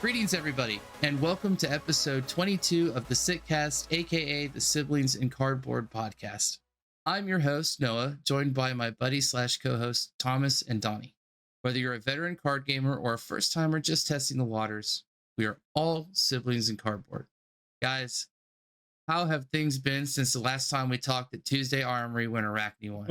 Greetings, everybody, and welcome to episode 22 of the Sitcast, aka the Siblings in Cardboard podcast. I'm your host, Noah, joined by my buddy / co-host, Thomas and Donnie. Whether you're a veteran card gamer or a first timer just testing the waters, we are all siblings in cardboard. Guys, how have things been since the last time we talked at Tuesday Armory when Arachne won?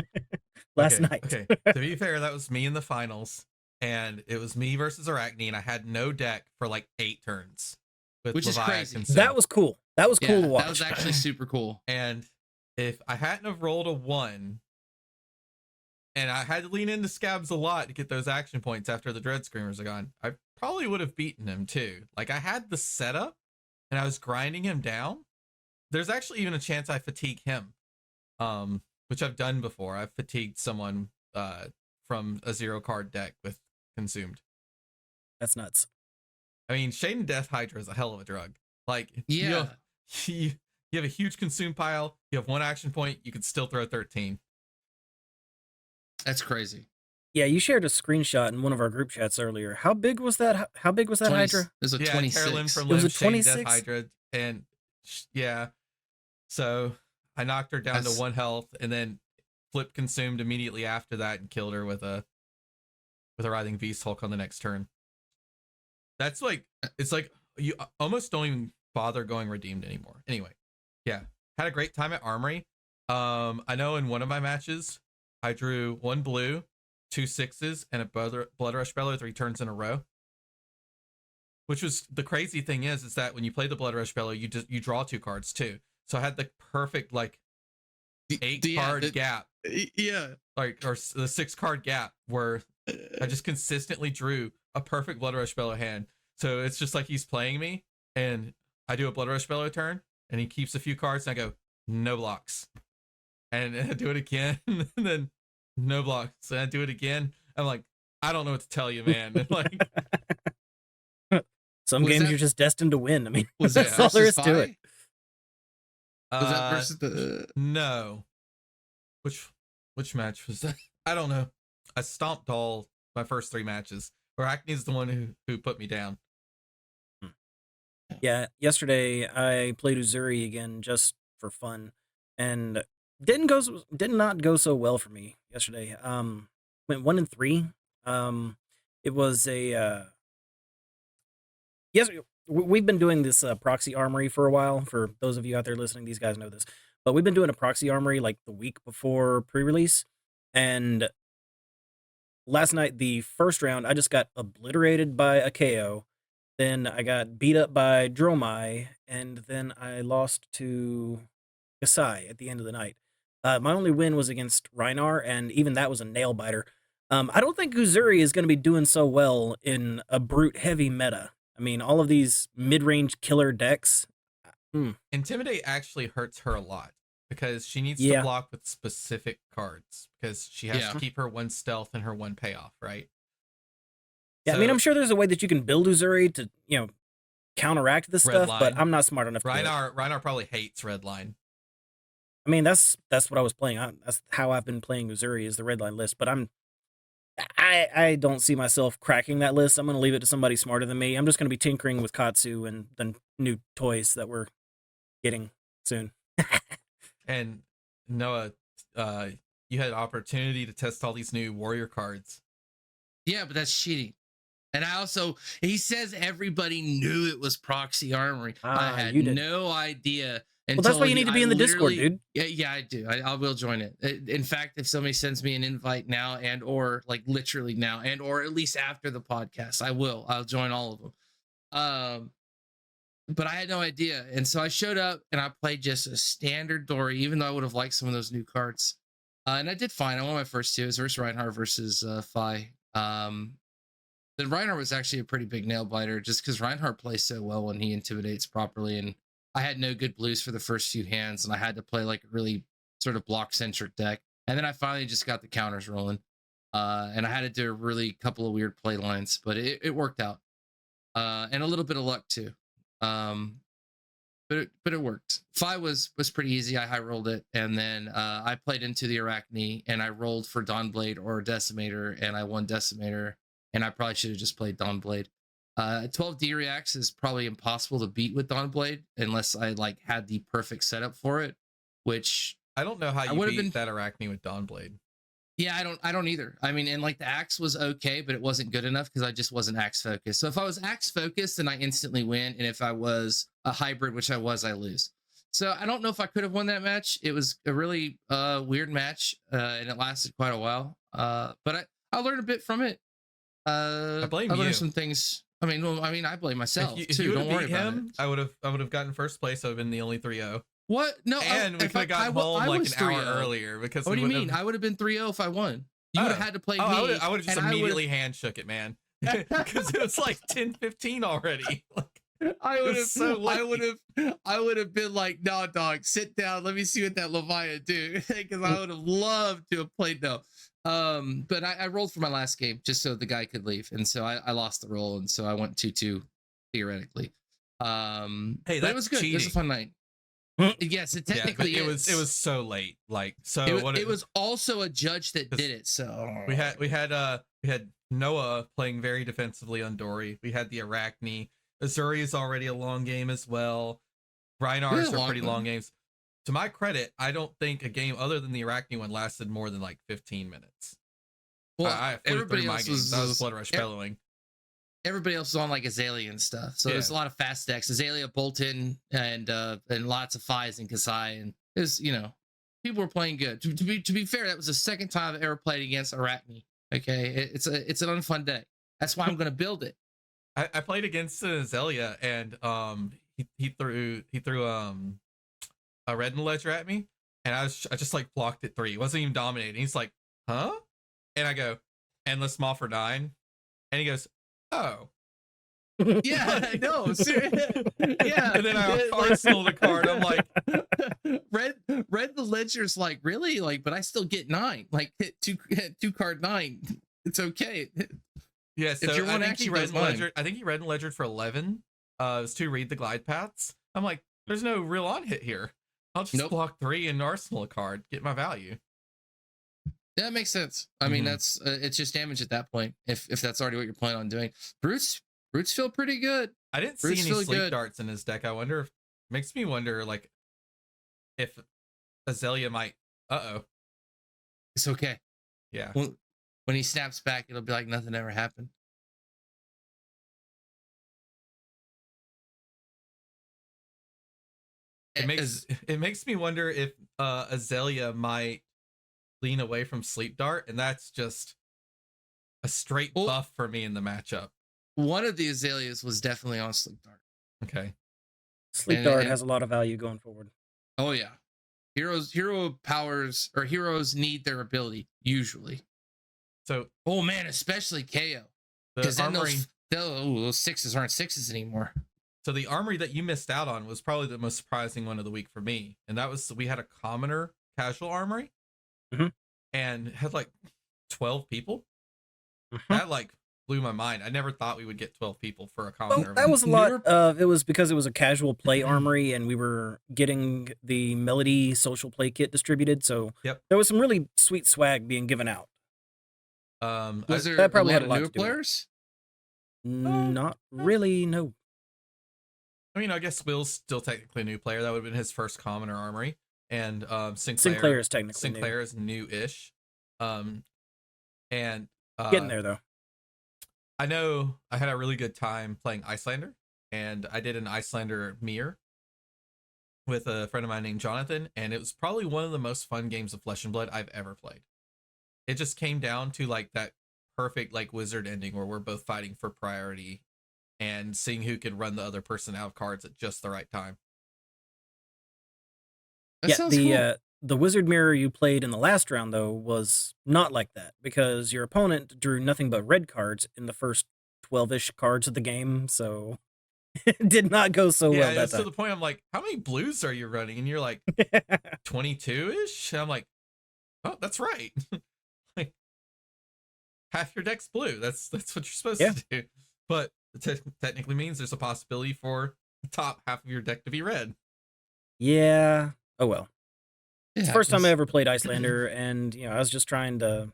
Last night. Okay. To be fair, that was me in the finals, and it was me versus Arachne, and I had no deck for like 8 turns. Which is crazy. That was cool. That was cool to watch. That was actually super cool. And if I hadn't have rolled a 1, and I had to lean into Scabs a lot to get those action points after the Dread Screamers are gone, I probably would have beaten him too. Like, I had the setup, and I was grinding him down. There's actually even a chance I fatigue him, which I've done before. I've fatigued someone from a 0-card deck with Consumed. That's nuts. I mean, Shade and Death Hydra is a hell of a drug. Like, Yeah. you have a huge consume pile, you have 1 action point, you can still throw 13. That's crazy. Yeah, you shared a screenshot in one of our group chats earlier. How big was that? How big was that Hydra? It was a Yeah, 26. Tara Lim from It was Lim, a Shade and Death 26? Hydra, and yeah. So I knocked her down to 1 health, and then flip consumed immediately after that and killed her with a Writhing Beast Hulk on the next turn. That's like, it's like you almost don't even bother going redeemed anymore. Anyway, yeah, had a great time at Armory. I know in one of my matches I drew 1 blue, 2 6s, and a Blood Rush Bellow 3 turns in a row. Which was, the crazy thing is that when you play the Blood Rush Bellow, you draw 2 cards too. So I had the perfect like 8-card gap. Yeah. Like, or the 6-card gap where I just consistently drew a perfect Blood Rush Bellow hand. So it's just like he's playing me, and I do a Blood Rush Bellow turn, and he keeps a few cards, and I go, no blocks. And I do it again, and then no blocks. And I do it again. I'm like, I don't know what to tell you, man. And like, Some games you're just destined to win. I mean, Was that's that all there is versus to Vi? it. Was that versus the... No. Which match was that? I don't know. I stomped all my first 3 matches. Arachne's the one who put me down. Yeah, yesterday I played Uzuri again just for fun, and did not go so well for me yesterday. Went 1-3. It was a yes. We've been doing this proxy armory for a while. For those of you out there listening, these guys know this, but we've been doing a proxy armory like the week before pre-release, and last night, the first round, I just got obliterated by a KO. Then I got beat up by Dromai, and then I lost to Kasai at the end of the night. My only win was against Rhinar, and even that was a nail biter. I don't think Uzuri is going to be doing so well in a brute heavy meta. I mean, all of these mid-range killer decks. Intimidate actually hurts her a lot, because she needs to block with specific cards, because she has to keep her 1 stealth and her 1 payoff, right? Yeah, So, I mean, I'm sure there's a way that you can build Uzuri to, counteract this stuff, Redline. but I'm not smart enough to do it. Rhinar probably hates Redline. I mean, that's what I was playing. That's how I've been playing Uzuri, is the Redline list, but I don't see myself cracking that list. I'm going to leave it to somebody smarter than me. I'm just going to be tinkering with Katsu and the new toys that we're getting soon. And Noah, you had opportunity to test all these new warrior cards. Yeah, but that's cheating. And he says everybody knew it was proxy armory. I had no idea. Well, that's why you need to be in the Discord, dude. Yeah, I do. I will join it. In fact, if somebody sends me an invite now or like literally now or at least after the podcast, I'll join all of them. But I had no idea. And so I showed up and I played just a standard Dory, even though I would have liked some of those new cards. And I did fine. I won my first 2. It was versus Reinhardt versus Phi. Then Reinhardt was actually a pretty big nail biter, just because Reinhardt plays so well when he intimidates properly. And I had no good blues for the first few hands, and I had to play like a really sort of block-centric deck. And then I finally just got the counters rolling. And I had to do a really couple of weird play lines, but it worked out. And a little bit of luck too. But it worked. Phi was pretty easy. I high rolled it, and then I played into the Arachne, and I rolled for Dawnblade or Decimator, and I won Decimator. And I probably should have just played Dawnblade. 12D reacts is probably impossible to beat with Dawnblade unless I like had the perfect setup for it, which I don't know how I you would have beat been. that Arachne with Dawnblade. Yeah, I don't either. I mean, and like the axe was okay, but it wasn't good enough because I just wasn't axe focused. So if I was axe focused, then I instantly win, and if I was a hybrid, which I was, I lose. So I don't know if I could have won that match. It was a really weird match, and it lasted quite a while. But I learned a bit from it. I blame I learned you. some things. I blame myself If too. you Don't would worry have beat about it. him, I would have gotten first place. I would have been the only 3-0. What? No, And we could have gotten home like an hour earlier because What do you we mean? I would have been 3-0 if I won. You would have had to play me. I would have just immediately hand shook it, man. Because it was like 10:15 already. I would have been like, no, dog, sit down. Let me see what that Leviathan do. Because I would have loved to have played no. But I rolled for my last game just so the guy could leave. And so I lost the roll. And so I went 2-2 theoretically. Hey, it was good. cheating. It was a fun night. Yes, it technically is. It was so late. Like so it was also a judge that did it. So we had Noah playing very defensively on Dory. We had the Arachne. Azuri is already a long game as well. Reinhar's are pretty long games. To my credit, I don't think a game other than the Arachne one lasted more than like 15 minutes. Well, I flew through my games. I was Blood Rush bellowing. Everybody else was on like Azalea and stuff. So there's a lot of fast decks. Azalea, Bolton, and lots of Fies and Kasai. And it was, people were playing good. To be fair, that was the second time I've ever played against Arachne. Okay. It's an unfun deck. That's why I'm gonna build it. I played against Azalea and he threw a red and ledger at me, and I just like blocked it 3. He wasn't even dominating. He's like, huh? And I go, endless maw for 9. And he goes, oh. Yeah, no, seriously. Yeah. And then I arsenaled a card. I'm like, read the ledger's like, really? Like, but I still get 9. Like hit two card 9. It's okay. Yeah, so I think he read and ledgered for 11. It was to read the glide paths. I'm like, there's no real on hit here. I'll just block 3 and arsenal a card, get my value. Yeah, that makes sense. I mean, that's it's just damage at that point. If that's already what you're planning on doing, brutes feel pretty good. I didn't see any sleep darts in his deck. I wonder if makes me wonder like if Azalea might. It's okay. Yeah. When he snaps back, it'll be like nothing ever happened. It makes me wonder if Azalea might lean away from sleep dart, and that's just a straight buff for me in the matchup. One of the Azaleas was definitely on sleep dart. Okay. Sleep dart has a lot of value going forward. Oh yeah. Hero powers or heroes need their ability usually. So man, especially KO. Because then those 6s aren't 6s anymore. So the armory that you missed out on was probably the most surprising one of the week for me. And that was, we had a commoner casual armory and had like 12 people. That like blew my mind. I never thought we would get 12 people for a commoner. Well, that was a lot of, it was because it was a casual play armory and we were getting the Melody social play kit distributed. So there was some really sweet swag being given out. Was there that probably a lot had a lot of new to do players? Not really, no. I mean, I guess Will's still technically a new player. That would have been his first commoner armory. And Sinclair is technically Sinclair is new-ish. And getting there though. I know I had a really good time playing Icelander, and I did an Icelander mirror with a friend of mine named Jonathan, and it was probably one of the most fun games of Flesh and Blood I've ever played. It just came down to like that perfect like wizard ending where we're both fighting for priority and seeing who could run the other person out of cards at just the right time. That sounds cool. The wizard mirror you played in the last round though was not like that because your opponent drew nothing but red cards in the first 12-ish cards of the game, so it did not go so well. Yeah, to the point I'm like, how many blues are you running? And you're like 22-ish. I'm like, oh, that's right. Like half your deck's blue. That's what you're supposed to do. But it technically means there's a possibility for the top half of your deck to be red. Yeah. Oh well. It's the first time I ever played Icelander, and I was just trying to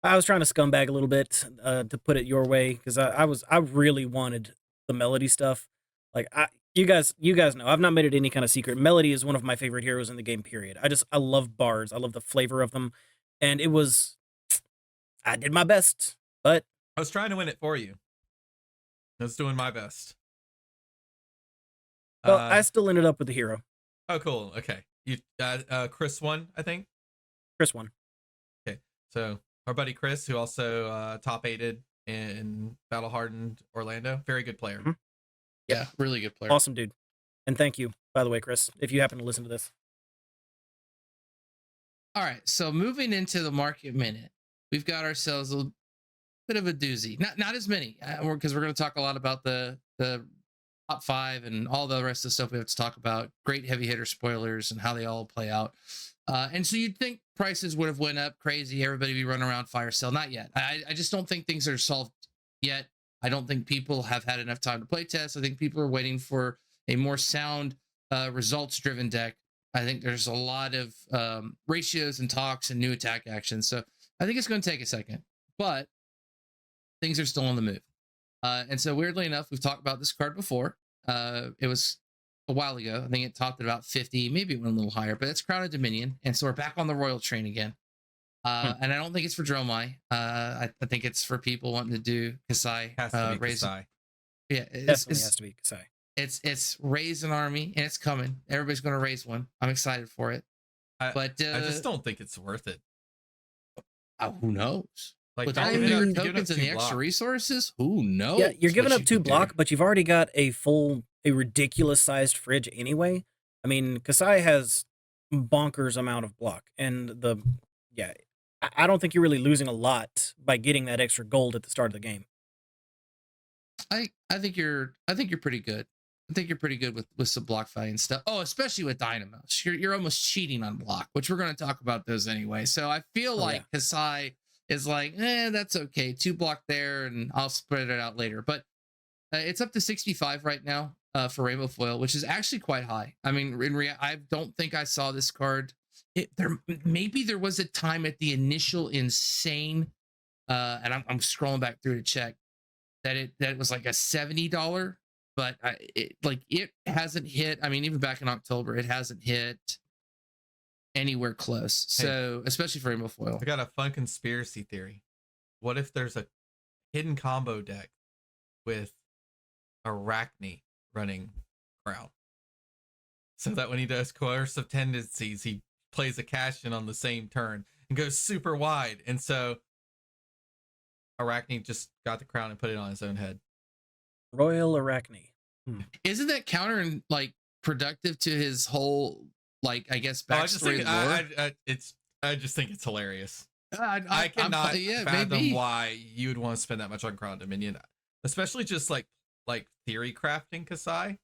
I was trying to scumbag a little bit to put it your way because I really wanted the Melody stuff. Like you guys know I've not made it any kind of secret. Melody is one of my favorite heroes in the game. Period. I love bards. I love the flavor of them, and it was I did my best, but I was trying to win it for you. I was doing my best. well, I still ended up with the hero. Oh, cool. Okay, you Chris won, I think. Chris won. Okay, so our buddy Chris, who also top 8'd in Battle Hardened Orlando, very good player. Mhm. Yeah, really good player. Awesome dude. And thank you, by the way, Chris, if you happen to listen to this. All right, so moving into the market minute, we've got ourselves a bit of a doozy. Not as many, because we're going to talk a lot about the top 5 and all the rest of the stuff we have to talk about. Great heavy hitter spoilers and how they all play out. And so you'd think prices would have went up crazy. Everybody be running around fire sale. Not yet. I just don't think things are solved yet. I don't think people have had enough time to play test. I think people are waiting for a more sound, results driven deck. I think there's a lot of ratios and talks and new attack actions. So I think it's going to take a second, but things are still on the move. And so weirdly enough, we've talked about this card before. It was a while ago. I think it topped at about 50, maybe it went a little higher, but it's Crown of Dominion. And so we're back on the Royal train again. And I don't think it's for Dromai. I think it's for people wanting to do Kasai. Has to be Kasai. Yeah, Definitely has to be Kasai. It's raise an army and it's coming. Everybody's going to raise one. I'm excited for it. But I just don't think it's worth it. Who knows? Like With all the new tokens and the extra resources, who knows? Yeah, you're giving up 2 block, do. but you've already got a ridiculous sized fridge anyway. I mean, Kasai has bonkers amount of block, and I don't think you're really losing a lot by getting that extra gold at the start of the game. I think you're pretty good. I think you're pretty good with some block fighting stuff. Oh, especially with Dynamos. You're almost cheating on block, which we're going to talk about those anyway. So I feel like Kasai is like, that's okay. 2 block there, and I'll spread it out later. But it's up to 65 right now for Rainbow Foil, which is actually quite high. I mean, I don't think I saw this card. Maybe there was a time at the initial insane, and I'm scrolling back through to check that it was like a $70, but it hasn't hit. I mean, even back in October, it hasn't hit anywhere close. So especially for Rainbow Foil. I got a fun conspiracy theory. What if there's a hidden combo deck with Arachne running Crown, so that when he does coercive tendencies, he plays a cash in on the same turn and goes super wide, and so Arachne just got the crown and put it on his own head. Royal Arachne. Isn't that counter and like productive to his whole, like, I guess backstory? I just think it's hilarious. I cannot fathom why you would want to spend that much on Crown Dominion, especially just like theory crafting Kasai.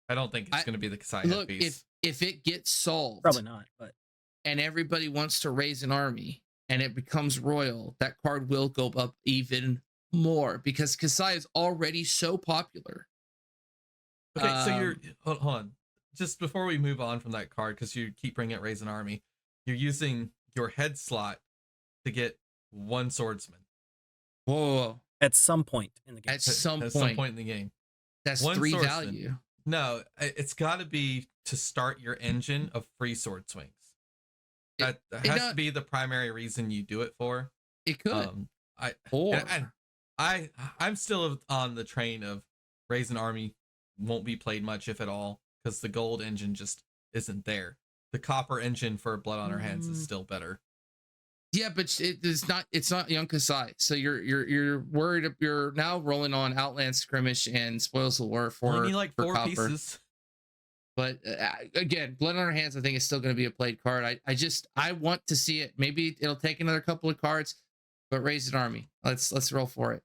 I don't think it's going to be the Kasai headpiece. If it gets solved, probably not. But and everybody wants to raise an army and it becomes royal, that card will go up even more because Kasai is already so popular. Okay, so you're hold on. Just before we move on from that card, because you keep bringing it raise an army, you're using your head slot to get 1 swordsman. Whoa. At some point in the game. At some point in the game. That's 3 swordsman. Value. No, it's got to be to start your engine of free sword swings. That has to be the primary reason you do it for. It could. I'm still on the train of raise an army won't be played much, if at all, because the gold engine just isn't there. The copper engine for Blood on Our Hands is still better. Yeah, but it's not young Kasai. So you're worried. You're now rolling on Outland Skirmish and Spoils of War for only like 4 copper. pieces. But again, Blood on Our Hands, I think, is still going to be a played card. I want to see it. Maybe it'll take another couple of cards, but raise an army. Let's roll for it.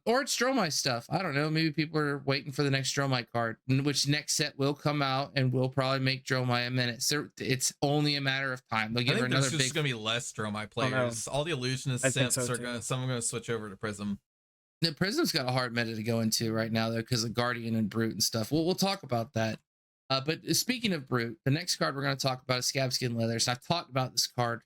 Or it's Dromai stuff. I don't know. Maybe people are waiting for the next Dromai card, which next set will come out and we'll probably make Dromai a minute. So it's only a matter of time. They'll give her another big. There's just going to be less Dromai players. All the illusionist simps are going. Some are going to switch over to Prism. The Prism's got a hard meta to go into right now though, because of Guardian and Brute and stuff. We'll talk about that. But speaking of Brute, the next card we're going to talk about is Scab Skin Leather. So I've talked about this card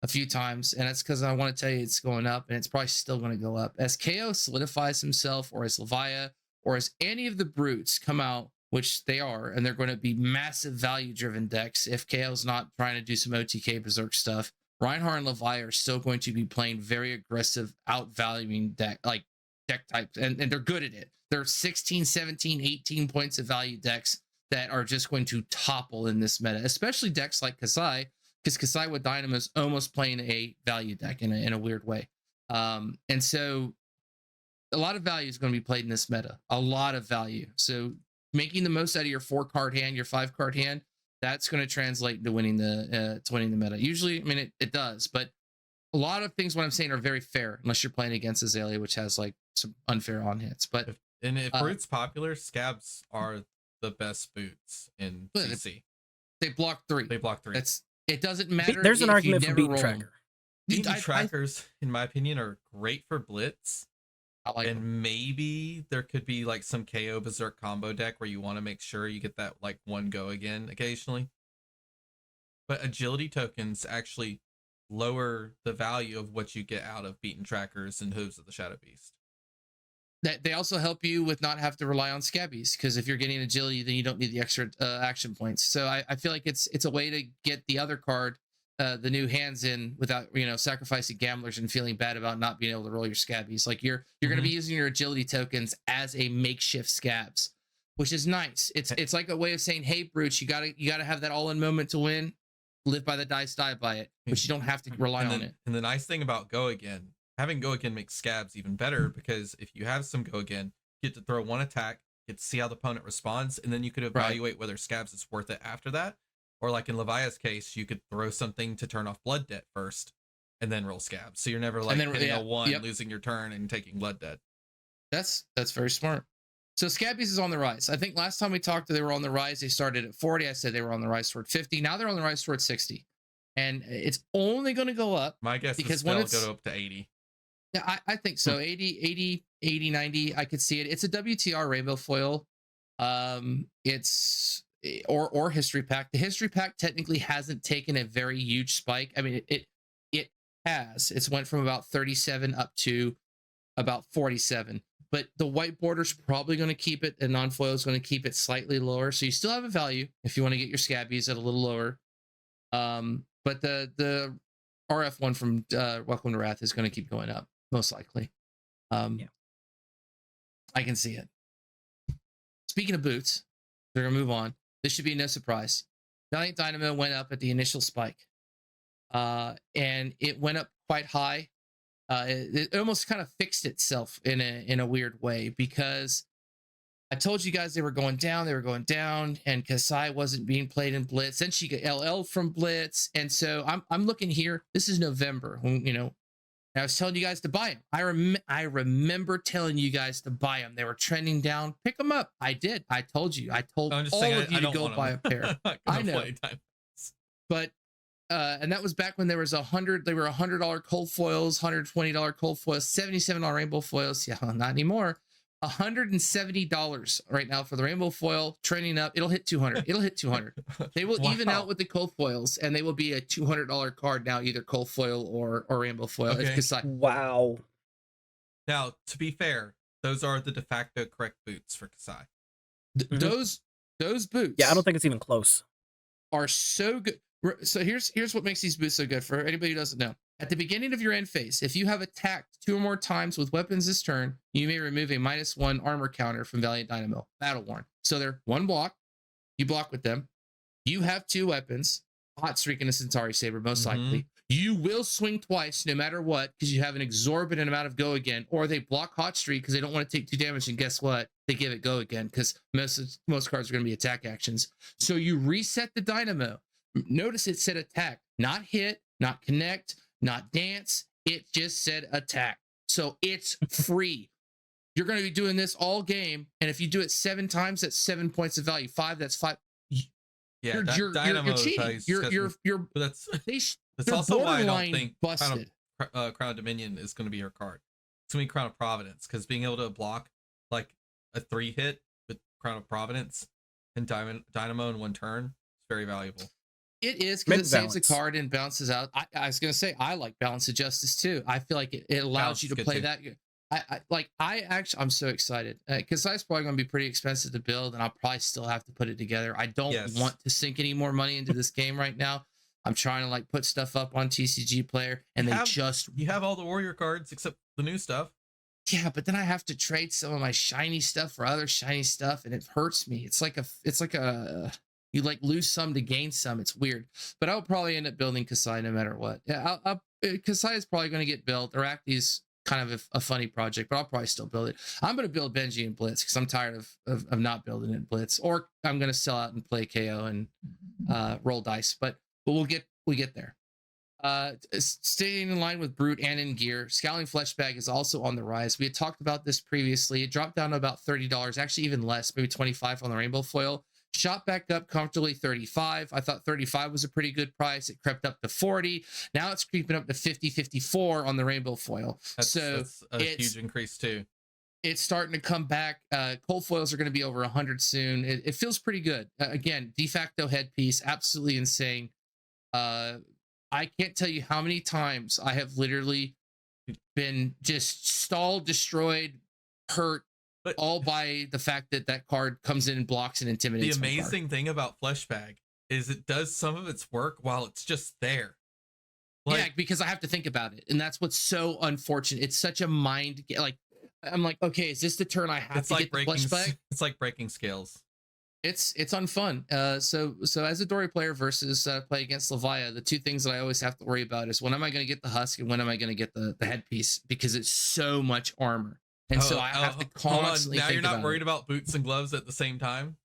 a few times, and that's because I want to tell you it's going up, and it's probably still going to go up as KO solidifies himself, or as Leviah, or as any of the brutes come out, which they are, and they're going to be massive value driven decks. If KO's not trying to do some OTK berserk stuff, Reinhardt and Leviah are still going to be playing very aggressive, outvaluing deck types, and they're good at it. They're 16, 17, 18 points of value decks that are just going to topple in this meta, especially decks like Kasai, because Kasai with Dynamo is almost playing a value deck in a weird way. And so a lot of value is going to be played in this meta, a lot of value. So making the most out of your 4-card hand, your 5-card hand, that's going to translate into winning the meta. Usually, I mean, it does, but a lot of things, what I'm saying, are very fair, unless you're playing against Azalea, which has like some unfair on hits. But if Brute's popular, scabs are the best boots in CC. They block 3. It doesn't matter. There's an argument for beating tracker. Beating trackers, in my opinion, are great for blitz. And maybe there could be like some KO berserk combo deck where you want to make sure you get that like one go again occasionally. But agility tokens actually lower the value of what you get out of beaten trackers and Hooves of the Shadow Beast. That they also help you with not have to rely on scabbies, because if you're getting agility, then you don't need the extra action points. So I feel like it's a way to get the other card, the new hands in, without sacrificing gamblers and feeling bad about not being able to roll your scabbies. Like you're going to be using your agility tokens as a makeshift scabs, which is nice. It's like a way of saying, hey, Brutes, you gotta have that all in moment to win. Live by the dice, die by it, but you don't have to rely on it. And the nice thing about Go Again, having Go Again makes scabs even better, because if you have some Go Again, you get to throw one attack, get to see how the opponent responds, and then you could evaluate whether scabs is worth it after that. Or like in Leviah's case, you could throw something to turn off Blood Debt first, and then roll scabs. So you're never like hitting a 1, losing your turn, and taking Blood Debt. That's very smart. So scabbies is on the rise. I think last time we talked, they were on the rise. They started at 40. I said they were on the rise toward 50. Now they're on the rise toward 60. And it's only going to go up. My guess is they'll go up to 80. Yeah, I think so. 80, 90. I could see it. It's a WTR rainbow foil. It's or history pack. The history pack technically hasn't taken a very huge spike. I mean, it has. It's went from about 37 up to about 47. But the white border's probably going to keep it, and non-foil is going to keep it slightly lower. So you still have a value if you want to get your scabbies at a little lower. But the RF one from Welcome to Wrath is going to keep going up, most likely. I can see it. Speaking of boots, they're going to move on. This should be no surprise. Valiant Dynamo went up at the initial spike. And it went up quite high. It almost kind of fixed itself in a weird way, because I told you guys they were going down, and Kasai wasn't being played in Blitz. Then she got LL from Blitz, and so I'm looking here. This is November, when I was telling you guys to buy them. I remember telling you guys to buy them. They were trending down. Pick them up. I did. I told you. I told all of you to go buy a pair. I know, but. And that was back when there was they were $100 cold foils, $120 cold foils, $77 rainbow foils. Yeah, not anymore. $170 right now for the rainbow foil, trending up. It'll hit 200. It'll hit 200. They will even out with the cold foils, and they will be a $200 card now, either cold foil or rainbow foil. Okay. Wow. Now, to be fair, those are the de facto correct boots for Kasai. Those boots. Yeah, I don't think it's even close. Are so good. So here's what makes these boots so good for anybody who doesn't know. At the beginning of your end phase, if you have attacked 2 or more times with weapons this turn, you may remove a -1 armor counter from Valiant Dynamo, Battle Worn. So they're 1 block. You block with them. You have 2 weapons, Hot Streak and a Centauri Saber, most likely. You will swing twice no matter what, because you have an exorbitant amount of Go Again, or they block Hot Streak because they don't want to take 2 damage, and guess what? They give it Go Again, because most cards are going to be attack actions. So you reset the Dynamo. Notice it said attack, not hit, not connect, not dance. It just said attack. So it's free. You're going to be doing this all game, and if you do it 7 times, that's 7 points of value. 5, that's 5. Yeah, you're cheating. That's also why I don't think busted. Crown of Dominion is going to be her card. It's going to be Crown of Providence, because being able to block like a 3 hit with Crown of Providence and Dynamo in 1 turn is very valuable. It is Make because it saves a balance. card and bounces out. I was gonna say I like Balance of Justice too. I feel like it allows Balance you is to good play too. that. I'm so excited because that's probably going to be pretty expensive to build, and I'll probably still have to put it together. I don't Yes. want to sink any more money into this game right now. I'm trying to like put stuff up on TCG Player, and You have all the warrior cards except the new stuff. yeah, but then I have to trade some of my shiny stuff for other shiny stuff, and it hurts me. It's like a you like lose some to gain some. It's weird, but I'll probably end up building Kasai no matter what. Yeah, Kasai is probably going to get built. Or Act's kind of a funny project, but I'll probably still build it. I'm going to build Benji and Blitz because I'm tired of not building it Blitz, or I'm going to sell out and play KO and roll dice. But we get there. Staying in line with Brute and in gear, Scowling Flesh Bag is also on the rise. We had talked about this previously. It dropped down to about $30, actually even less, maybe 25 on the Rainbow Foil. Shot back up comfortably 35. I thought 35 was a pretty good price. It crept up to 40. Now it's creeping up to 50, 54 on the Rainbow Foil. That's a huge increase too. It's starting to come back. Cold foils are going to be over 100 soon. It feels pretty good. Again, de facto headpiece, absolutely insane. I can't tell you how many times I have literally been just stalled, destroyed, hurt, but all by the fact that that card comes in and blocks and intimidates. The amazing thing about Flesh Bag is it does some of its work while it's just there. Like, yeah, because I have to think about it, and that's what's so unfortunate. It's such a mind. Like, I'm like, okay, is this the turn I have to get the Flesh Bag? It's like breaking scales. It's unfun. So as a Dory player versus play against Levia, the two things that I always have to worry about is when am I going to get the husk and when am I going to get the headpiece, because it's so much armor. And so I have to constantly now think you're not about worried about boots and gloves at the same time?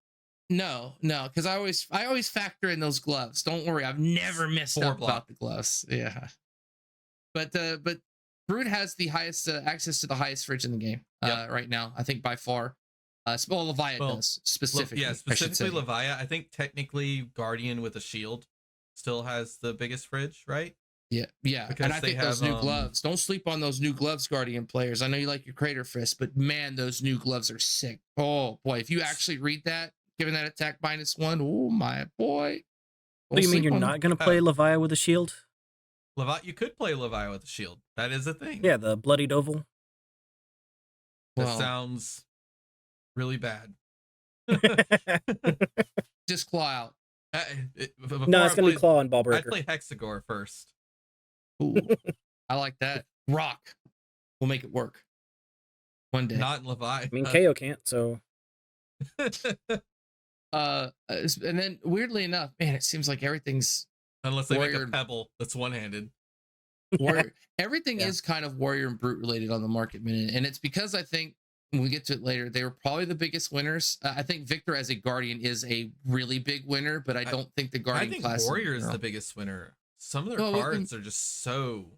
No, because I always factor in those gloves. Don't worry, I've never missed up about the gloves. Yeah. But Brood has the highest access to the highest fridge in the game right now, I think by far. Levia does specifically. Yeah, specifically Levia. I think technically Guardian with a shield still has the biggest fridge, right? Yeah. Because and I think those new gloves, don't sleep on those new gloves, Guardian players. I know you like your Crater Fist, but man, those new gloves are sick. Oh boy, if you actually read that, given that attack -1, oh my boy. What do you mean you're not going to play Levia with a shield? You could play Levia with a shield. That is a thing. Yeah, the bloodied oval. That sounds really bad. Just claw out. No, it's going to be claw and ball breaker. I'd play Hexagore first. Ooh, I like that. Rock. We'll make it work one day. Not in Levi. I mean, KO can't, so. And then weirdly enough, man, it seems like everything's unless they make a pebble that's one-handed. Warrior. Everything is kind of warrior and brute related on the market minute, and it's because I think when we get to it later, they were probably the biggest winners. I think Victor as a Guardian is a really big winner, but I don't think the Guardian class. Warrior is the biggest winner. Some of their cards are just so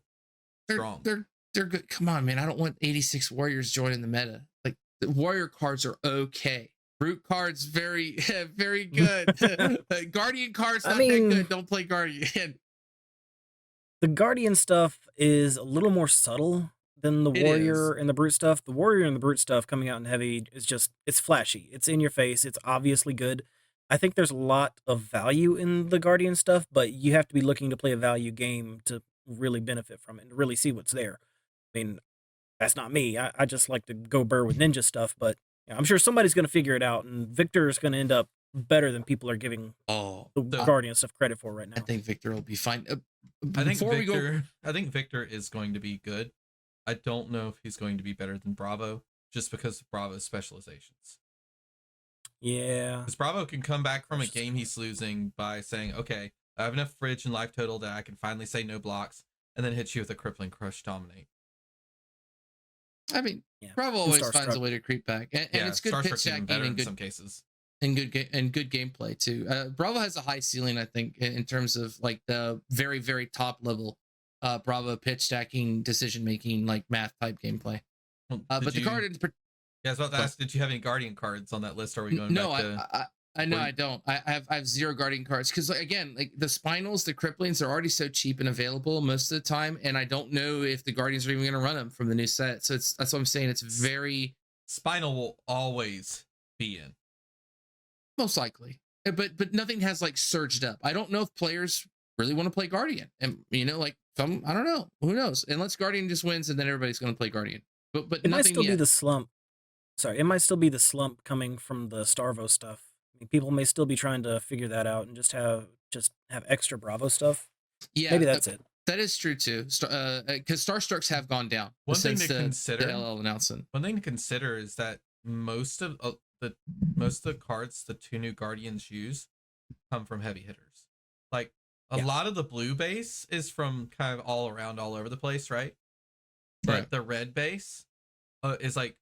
strong. They're good. Come on, man. I don't want 86 warriors joining the meta. Like, the warrior cards are okay. Brute cards, very, very good. Guardian cards, not that good. Don't play Guardian. The Guardian stuff is a little more subtle than the Warrior and the Brute stuff. The Warrior and the Brute stuff coming out in heavy is just, it's flashy. It's in your face. It's obviously good. I think there's a lot of value in the Guardian stuff, but you have to be looking to play a value game to really benefit from it and really see what's there. I mean, that's not me. I just like to go burr with ninja stuff, but I'm sure somebody's going to figure it out, and Victor is going to end up better than people are giving the Guardian stuff credit for right now. I think Victor will be fine. I think Victor is going to be good. I don't know if he's going to be better than Bravo, just because of Bravo's specializations. Yeah. Because Bravo can come back from a game he's losing by saying, okay, I have enough fridge and life total that I can finally say no blocks, and then hit you with a crippling crush dominate. I mean, Bravo always finds a way to creep back, and it's good pitch stacking in some cases, and good gameplay too. Bravo has a high ceiling, I think, in terms of like the very, very top level Bravo pitch stacking, decision making, like math type gameplay. But the card, I was about to ask, did you have any Guardian cards on that list? Or are we going? No, I know I don't. I have 0 Guardian cards because, again, like the Spinals, the Cripplings are already so cheap and available most of the time, and I don't know if the Guardians are even going to run them from the new set. So that's what I'm saying. It's very Spinal will always be in. Most likely. but nothing has like surged up. I don't know if players really want to play Guardian, and like some, I don't know, who knows, unless Guardian just wins and then everybody's going to play Guardian, but It might nothing still be yet. the slump. Sorry, it might still be the slump coming from the Starvo stuff. I mean, people may still be trying to figure that out and just have extra Bravo stuff. Yeah, maybe that's it. That is true too, because Starstrucks have gone down. One thing since to consider, the LL announcement. One thing to consider is that most of the cards the two new Guardians use come from heavy hitters. Like a lot of the blue base is from kind of all over the place, right? But Right. the red base is like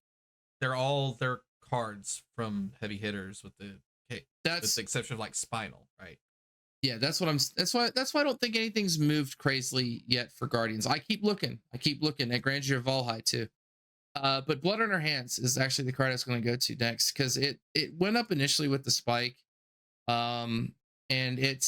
they're all their cards from heavy hitters with the exception of like Spinal, right? Yeah, that's why I don't think anything's moved crazily yet for Guardians. I keep looking at Grandeur of Valhalla too. But Blood on Our Hands is actually the card I was going to go to next, because it went up initially with the spike, and it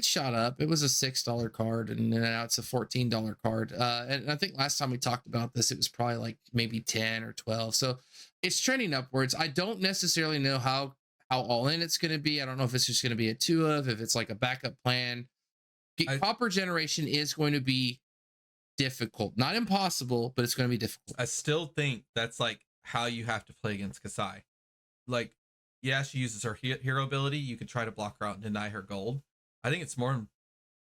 shot up. It was a $6 card, and now it's a $14 card. And I think last time we talked about this, it was probably like maybe 10 or 12. So it's trending upwards. I don't necessarily know how all in it's going to be. I don't know if it's just going to be a 2 of, if it's like a backup plan. Copper generation is going to be difficult, not impossible, but it's going to be difficult. I still think that's like how you have to play against Kasai. Like, yeah, she uses her hero ability. You could try to block her out and deny her gold. I think it's more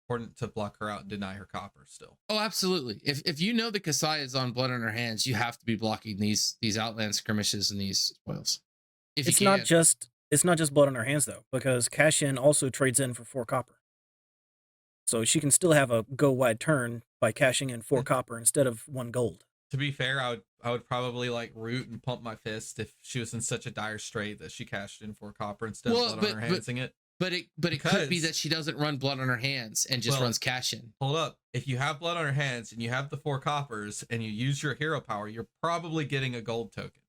important to block her out and deny her copper still. Oh, absolutely. If you know the Kasai is on Blood on Her Hands, you have to be blocking these outland skirmishes and these spoils. It's not just Blood on Her Hands though, because Cash In also trades in for 4 copper. So she can still have a go wide turn by cashing in 4 copper instead of 1 gold. To be fair, I would probably like root and pump my fist if she was in such a dire strait that she cashed in 4 copper instead of Blood on Her Handsing it. But it could be that she doesn't run Blood on Her Hands and just runs Cash In. Hold up. If you have Blood on Her Hands and you have the 4 coppers and you use your hero power, you're probably getting a gold token.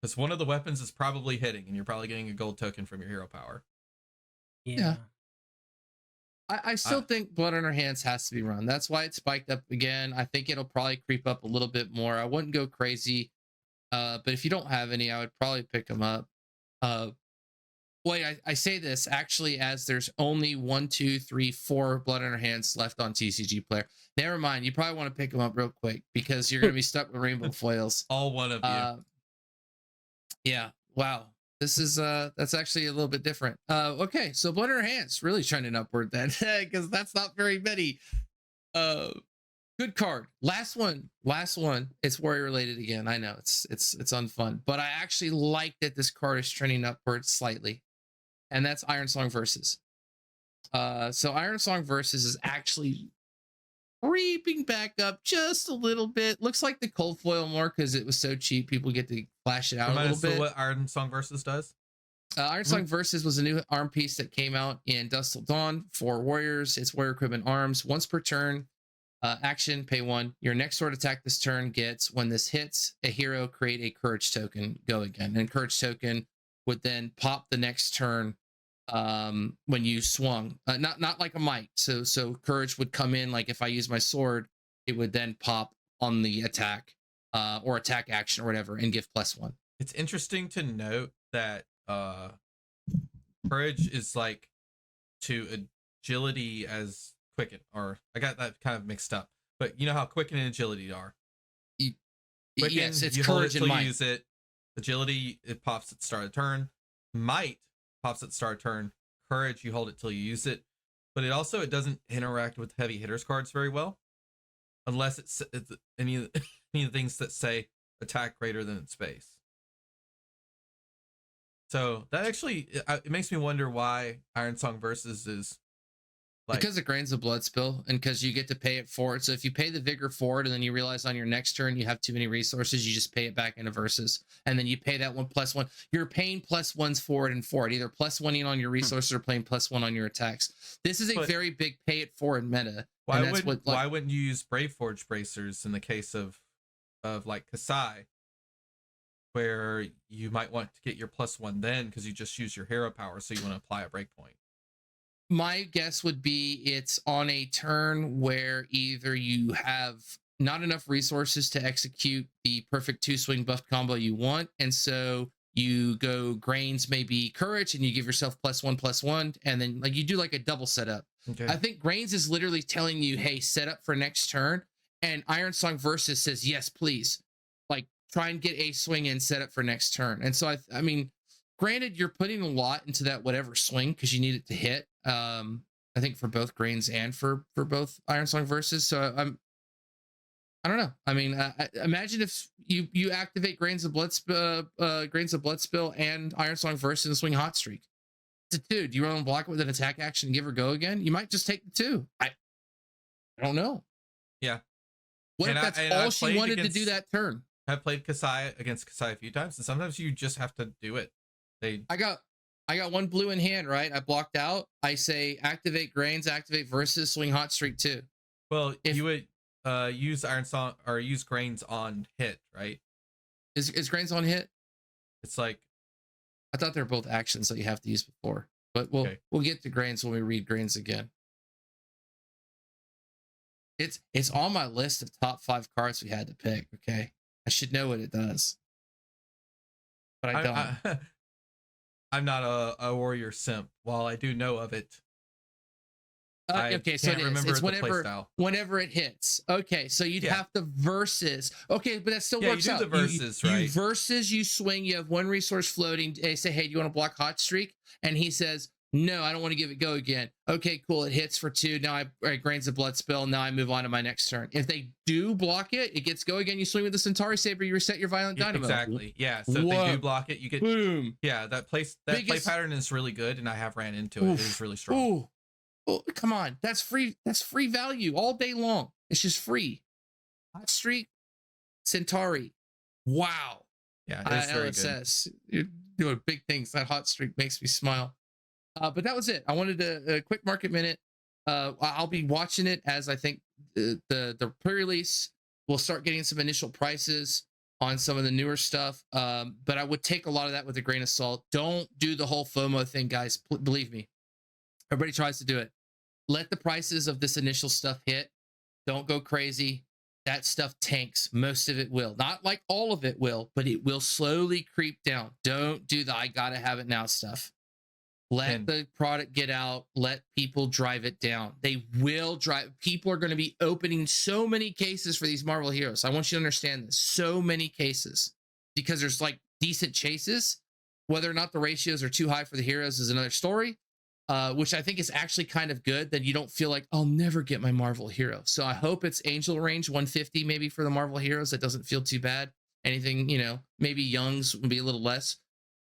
Because one of the weapons is probably hitting, and you're probably getting a gold token from your hero power. Yeah. I still think Blood on Her Hands has to be run. That's why it spiked up again. I think it'll probably creep up a little bit more. I wouldn't go crazy. But if you don't have any, I would probably pick them up. Wait, I say this actually as there's only 1, 2, 3, 4 Blood on Her Hands left on TCG Player. Never mind. You probably want to pick them up real quick because you're going to be stuck with rainbow foils. All one of you. Yeah. Wow. This is that's actually a little bit different. Okay, so Blood on Her Hands really trending upward then, because that's not very many. Good card. Last one. It's warrior related again. I know it's unfun, but I actually like that this card is trending upward slightly, and that's Iron Song Versus. So Iron Song Versus is actually creeping back up just a little bit. Looks like the cold foil more because it was so cheap. People get to flash it out a little bit. What Iron Song Versus does? Iron Song Versus was a new arm piece that came out in Dusk Till Dawn for warriors. It's warrior equipment arms. Once per turn, action, pay 1. Your next sword attack this turn gets, when this hits a hero, create a courage token, go again. And courage token would then pop the next turn when you swung. Not like a might. So courage would come in, like if I use my sword, it would then pop on the attack or attack action or whatever and give +1. It's interesting to note that courage is like to agility as quicken, or I got that kind of mixed up, but you know how quicken and agility are. Quicken, yes, it's you courage and might. Use it. Agility, it pops at the start of the turn. Might pops at the start of turn. Courage, you hold it till you use it, but it doesn't interact with heavy hitters cards very well, unless it's any of the things that say attack greater than its base. So that actually, it makes me wonder why Iron Song Versus is like, because it grains the blood spill, and because you get to pay it forward. So if you pay the vigor forward and then you realize on your next turn you have too many resources, you just pay it back into Versus, and then you pay that one +1. You're paying +1s forward and forward, either +1ing on your resources or playing +1 on your attacks. This is a very big pay it forward meta. Why wouldn't you use Brave Forge bracers in the case of like Kasai, where you might want to get your +1 then because you just use your hero power, so you want to apply a breakpoint? My guess would be it's on a turn where either you have not enough resources to execute the perfect 2 swing buff combo you want, and so you go grains, maybe courage, and you give yourself +1/+1, and then like you do like a double setup. Okay. I think grains is literally telling you, hey, set up for next turn, and Iron Song Versus says, yes, please, like try and get a swing in, set up for next turn. And so I mean, granted, you're putting a lot into that whatever swing because you need it to hit. I think for both grains and for both Iron Song Versus. So I don't know. I mean, imagine if you activate Grains of Blood Spill and Iron Song Versus and swing Hot Streak. It's a 2. Do you want to block it with an attack action and give her go again? You might just take the 2. I don't know. Yeah. What And if that's I've all she played wanted to do that turn? I've played Kasai against Kasai a few times, and sometimes you just have to do it. I got 1 blue in hand, right? I blocked out. I say activate Grains, activate Versus, swing Hot Streak 2. Well, you would use Iron Song or use Grains on hit, right? Is Grains on hit? It's like, I thought they were both actions that you have to use before, but we'll get to Grains when we read Grains again. It's on my list of top 5 cards we had to pick. Okay, I should know what it does, but I don't. I'm not a warrior simp. While I do know of it, okay, so it's whenever it hits. Okay, so you'd have to versus. Okay, but that still works out. You do the versus, right? You versus, you swing. You have 1 resource floating. They say, hey, do you want to block Hot Streak? And he says, no, I don't want to give it go again. Okay, cool. It hits for 2. Now I Grains of Blood Spill. Now I move on to my next turn. If they do block it, it gets go again. You swing with the Centauri Saber. You reset your Violent Dynamo. Exactly. Yeah. So if they do block it, you get boom. Yeah, that play pattern is really good, and I have ran into it. It is really strong. Ooh. Oh, come on. That's free. That's free value all day long. It's just free. Hot Streak, Centauri. Wow. Yeah, that's very LSS. You're doing big things. That Hot Streak makes me smile. But that was it. I wanted a quick market minute. I'll be watching it as I think the pre-release will start getting some initial prices on some of the newer stuff. But I would take a lot of that with a grain of salt. Don't do the whole FOMO thing, guys. Believe me. Everybody tries to do it. Let the prices of this initial stuff hit. Don't go crazy. That stuff tanks. Most of it will. Not like all of it will, but it will slowly creep down. Don't do the I gotta have it now stuff. Let the product get out. Let people drive it down. They will drive. People are going to be opening so many cases for these Marvel heroes. I want you to understand this. So many cases. Because there's like decent chases. Whether or not the ratios are too high for the heroes is another story. Which I think is actually kind of good, that you don't feel like I'll never get my Marvel hero. So I hope it's Angel range 150 maybe for the Marvel heroes. That doesn't feel too bad. Anything, maybe Young's would be a little less.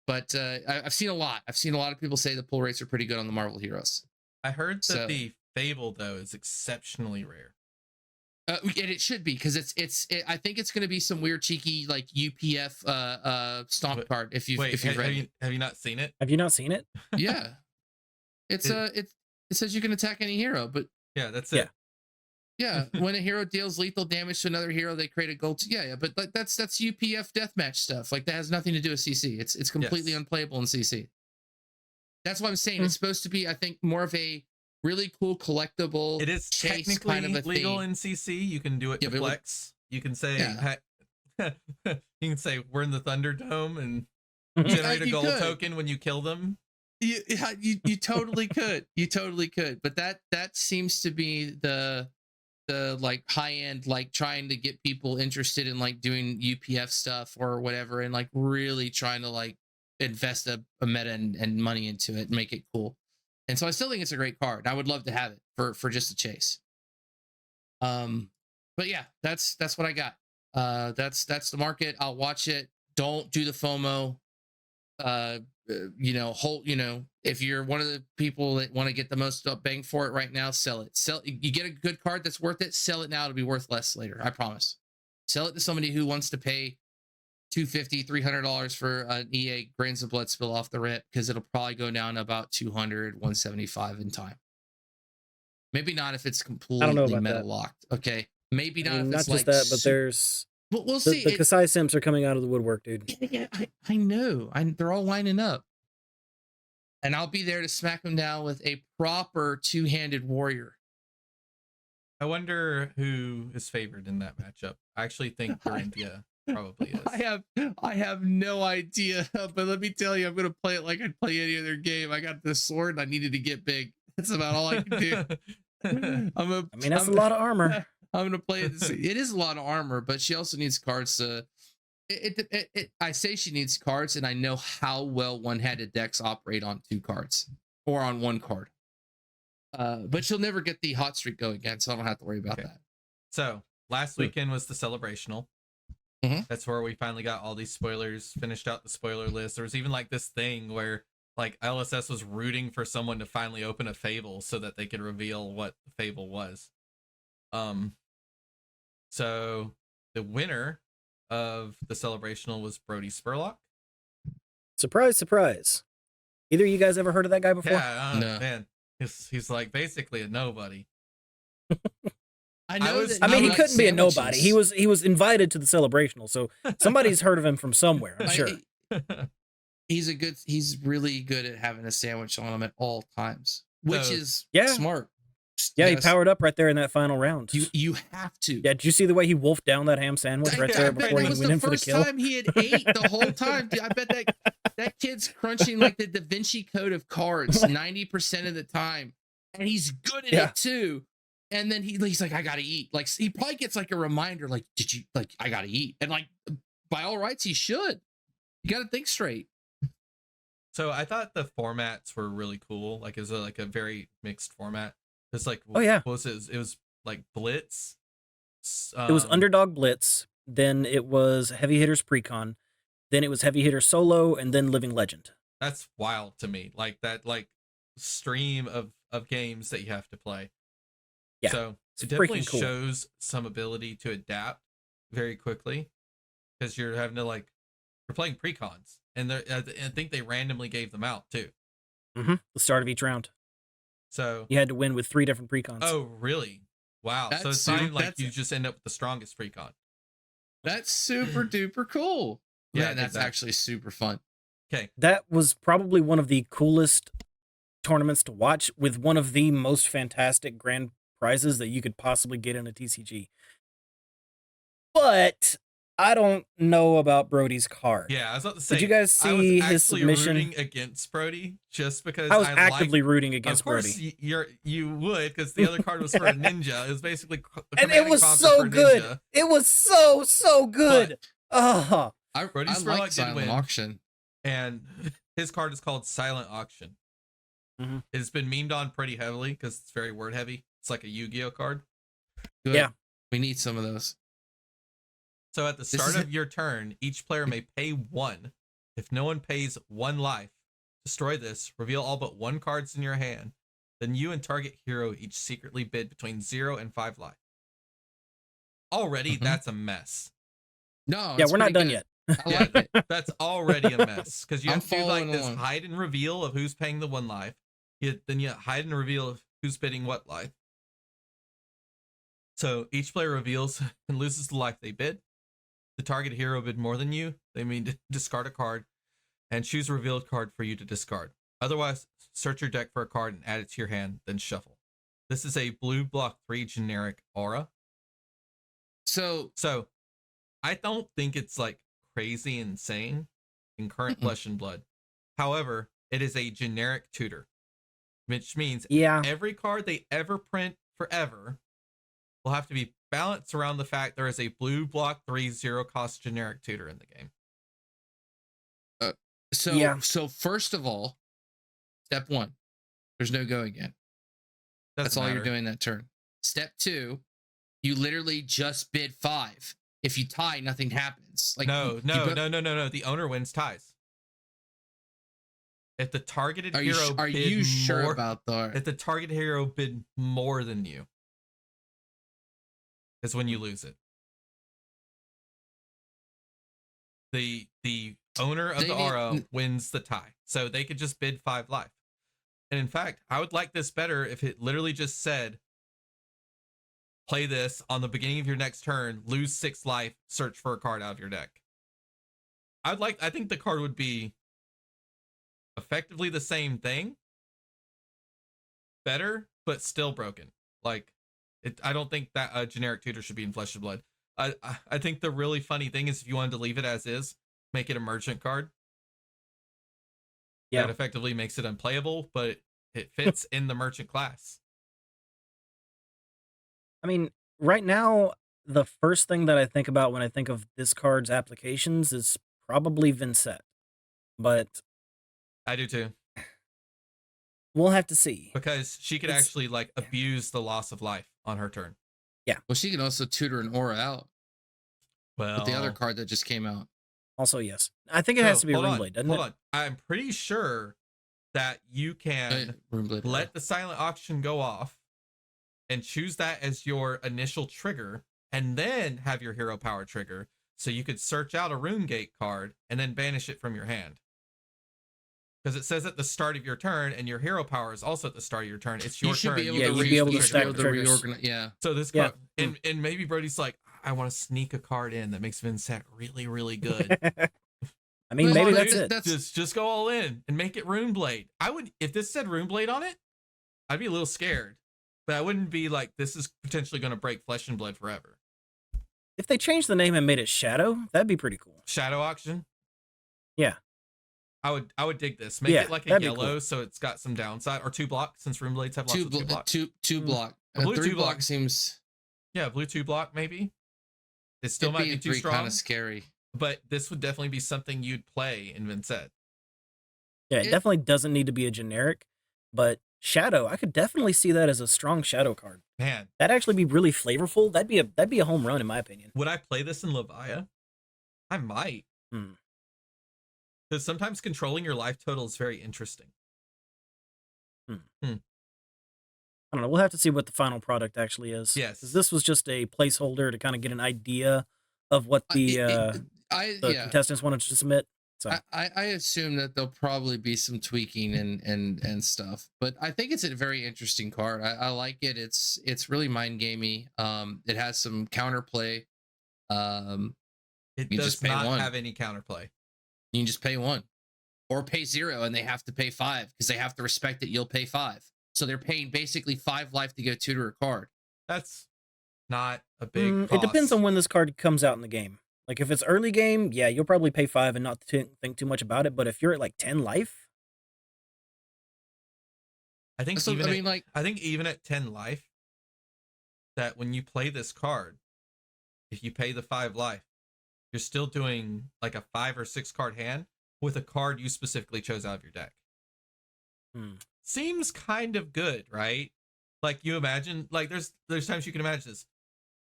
But I've seen a lot. I've seen a lot of people say the pull rates are pretty good on the Marvel heroes. I heard that the Fable though is exceptionally rare. And it should be, because I think it's going to be some weird cheeky like UPF stomp card. If you've read have you not seen it? Have you not seen it? Yeah. It says you can attack any hero, but yeah, that's it. Yeah, when a hero deals lethal damage to another hero, they create a gold. But that's UPF deathmatch stuff. Like that has nothing to do with CC. It's completely unplayable in CC. That's what I'm saying. It's supposed to be, I think, more of a really cool collectible. It is technically kind of legal in CC. You can do it to flex. You can say, you can say we're in the Thunderdome and generate a gold token when you kill them. You totally could. You totally could. But that seems to be the like high end, like trying to get people interested in like doing UPF stuff or whatever, and like really trying to like invest a meta and money into it and make it cool. And so I still think it's a great card. I would love to have it for just a chase. But yeah, that's what I got. That's the market. I'll watch it. Don't do the FOMO. If you're one of the people that want to get the most bang for it right now, sell it. You get a good card that's worth it, sell it now. It'll be worth less later. I promise. Sell it to somebody who wants to pay $250, $300 for an EA Grains of Blood Spill off the rip, because it'll probably go down to about 200, 175 in time. Maybe not if it's completely meta locked. Okay. Maybe not. If it's not just that, but there's. We'll see. The Kasai Simps are coming out of the woodwork, dude. Yeah, I know. They're all lining up. And I'll be there to smack them down with a proper two-handed warrior. I wonder who is favored in that matchup. I actually think Dorinthia probably is. I have no idea, but let me tell you, I'm gonna play it like I'd play any other game. I got this sword and I needed to get big. That's about all I can do. I mean, that's a lot of armor. I'm gonna play it. It is a lot of armor, but she also needs cards to. I say she needs cards, and I know how well one-handed decks operate on 2 cards or on 1 card. But she'll never get the hot streak going again, so I don't have to worry about that. So last weekend was the celebrational. Mhm. That's where we finally got all these spoilers, finished out the spoiler list. There was even like this thing where like LSS was rooting for someone to finally open a fable so that they could reveal what the fable was. So the winner of the celebrational was Brody Spurlock. Surprise, surprise. Either of you guys ever heard of that guy before? Yeah, No. man. He's like basically a nobody. I know. I mean, he couldn't be a nobody. He was invited to the celebrational, so somebody's heard of him from somewhere, I'm sure. He's really good at having a sandwich on him at all times, which is smart. Yeah, he powered up right there in that final round. You have to. Yeah, did you see the way he wolfed down that ham sandwich right there before he went in for the kill? That was the first time he had ate the whole time. Dude, I bet that kid's crunching like the Da Vinci Code of cards 90% of the time, and he's good at it too. And then he's like, I gotta eat. Like he probably gets like a reminder, like, did you like I gotta eat? And like by all rights, he should. You gotta think straight. So I thought the formats were really cool. Like it was like a very mixed format. It's like what was it? It was like Blitz. It was Underdog Blitz. Then it was Heavy Hitters Precon. Then it was Heavy Hitter Solo, and then Living Legend. That's wild to me. Like that, like stream of games that you have to play. Yeah, so it definitely shows some ability to adapt very quickly because you're having to like you're playing precons, and I think they randomly gave them out too. The start of each round. So you had to win with 3 different precons. Oh, really? Wow. So it's not like you just end up with the strongest precon. That's super duper cool. Yeah, man, that's actually super fun. Okay. That was probably one of the coolest tournaments to watch, with one of the most fantastic grand prizes that you could possibly get in a TCG. But I don't know about Brody's card. Yeah, I was about to say. Did you guys see his submission? Rooting against Brody just because I was actively rooting against Brody. Of course, you would, because the other card was for a ninja. It was basically and it was so good. It was so good. Brody like Silent Auction, and his card is called Silent Auction. It's been memed on pretty heavily because it's very word heavy. It's like a Yu-Gi-Oh card. Good. Yeah, we need some of those. So at the start of your turn, each player may pay 1. If no one pays 1 life, destroy this, reveal all but 1 cards in your hand. Then you and target hero each secretly bid between 0 and 5 life. Already, that's a mess. No, yeah, we're not done yet. I like it. That's already a mess because you have to do like this hide and reveal of who's paying the 1 life. Then you hide and reveal of who's bidding what life. So each player reveals and loses the life they bid. The target hero bid more than you. They mean to discard a card and choose a revealed card for you to discard. Otherwise, search your deck for a card and add it to your hand, then shuffle. This is a blue block 3 generic aura. So I don't think it's like crazy insane in current Flesh and Blood. However, it is a generic tutor, which means every card they ever print forever will have to be balanced around the fact there is a blue block 3 0-cost generic tutor in the game. So first of all, step 1, there's no go again. That's all you're doing that turn. Step 2, you literally just bid 5. If you tie, nothing happens. Like no. The owner wins ties. If the targeted hero are you sure about that? If the targeted hero bid more than you, is when you lose it. The owner of the aura wins the tie. So they could just bid 5 life. And in fact, I would like this better if it literally just said, play this on the beginning of your next turn, lose 6 life, search for a card out of your deck. I think the card would be effectively the same thing, better, but still broken. Like, I don't think that a generic tutor should be in Flesh and Blood. I think the really funny thing is if you wanted to leave it as is, make it a merchant card. Yeah. That effectively makes it unplayable, but it fits in the merchant class. I mean, right now, the first thing that I think about when I think of this card's applications is probably Vincent. But I do too. we'll have to see. Because she could It's- actually like abuse the loss of life on her turn. Well, she can also tutor an aura out Well, with the other card that just came out. Also, yes. I think it has to be hold Runeblade, doesn't it? Hold on. I'm pretty sure that you can Runeblade let aura. the silent auction go off and choose that as your initial trigger and then have your hero power trigger. So you could search out a rune gate card and then banish it from your hand. Because it says at the start of your turn, and your hero power is also at the start of your turn. It's your You should turn. be able Yeah, to you'd be able to you should stack be able to triggers. reorganize. Yeah. So this Yeah. card, and maybe Brody's like, I want to sneak a card in that makes Vincent really, really good. I mean, Well, maybe dude, that's it. Just go all in and make it Runeblade. I would, if this said Runeblade on it, I'd be a little scared, but I wouldn't be like, this is potentially going to break Flesh and Blood forever. If they changed the name and made it Shadow, that'd be pretty cool. Shadow Auction. Yeah. I would dig this. Make Yeah, it like a that'd be yellow, cool. so it's got some downside, or 2-block, since Runeblades have lots of 2-block. Two block. A blue 3 2-block. block seems. Yeah, blue 2-block maybe. It still It'd might be too three strong, kind of scary. but this would definitely be something you'd play in Vincent. Yeah, it definitely doesn't need to be a generic, but Shadow, I could definitely see that as a strong Shadow card. Man, That'd actually be really flavorful. That'd be a home run in my opinion. would I play this in Levia? I might. Hmm. Because sometimes controlling your life total is very interesting. I don't know. We'll have to see what the final product actually is. Yes. 'Cause this was just a placeholder to kind of get an idea of what the contestants wanted to submit. So I assume that there'll probably be some tweaking and stuff, but I think it's a very interesting card. I like it. It's really mind gamey. It has some counterplay. It You does just pay not one. have any counterplay. You can just pay 1 or pay 0, and they have to pay 5 because they have to respect that you'll pay 5. So they're paying basically 5 life to go tutor a card. That's not a big it cost. depends on when this card comes out in the game. Like if it's early game, yeah, you'll probably pay 5 and not think too much about it. But if you're at like 10 life, I think So, even I mean, like, I think even at 10 life, that when you play this card, if you pay the 5 life, you're still doing like a 5 or 6 card hand with a card you specifically chose out of your deck. Seems kind of good, right? Like you imagine, like there's times you can imagine this.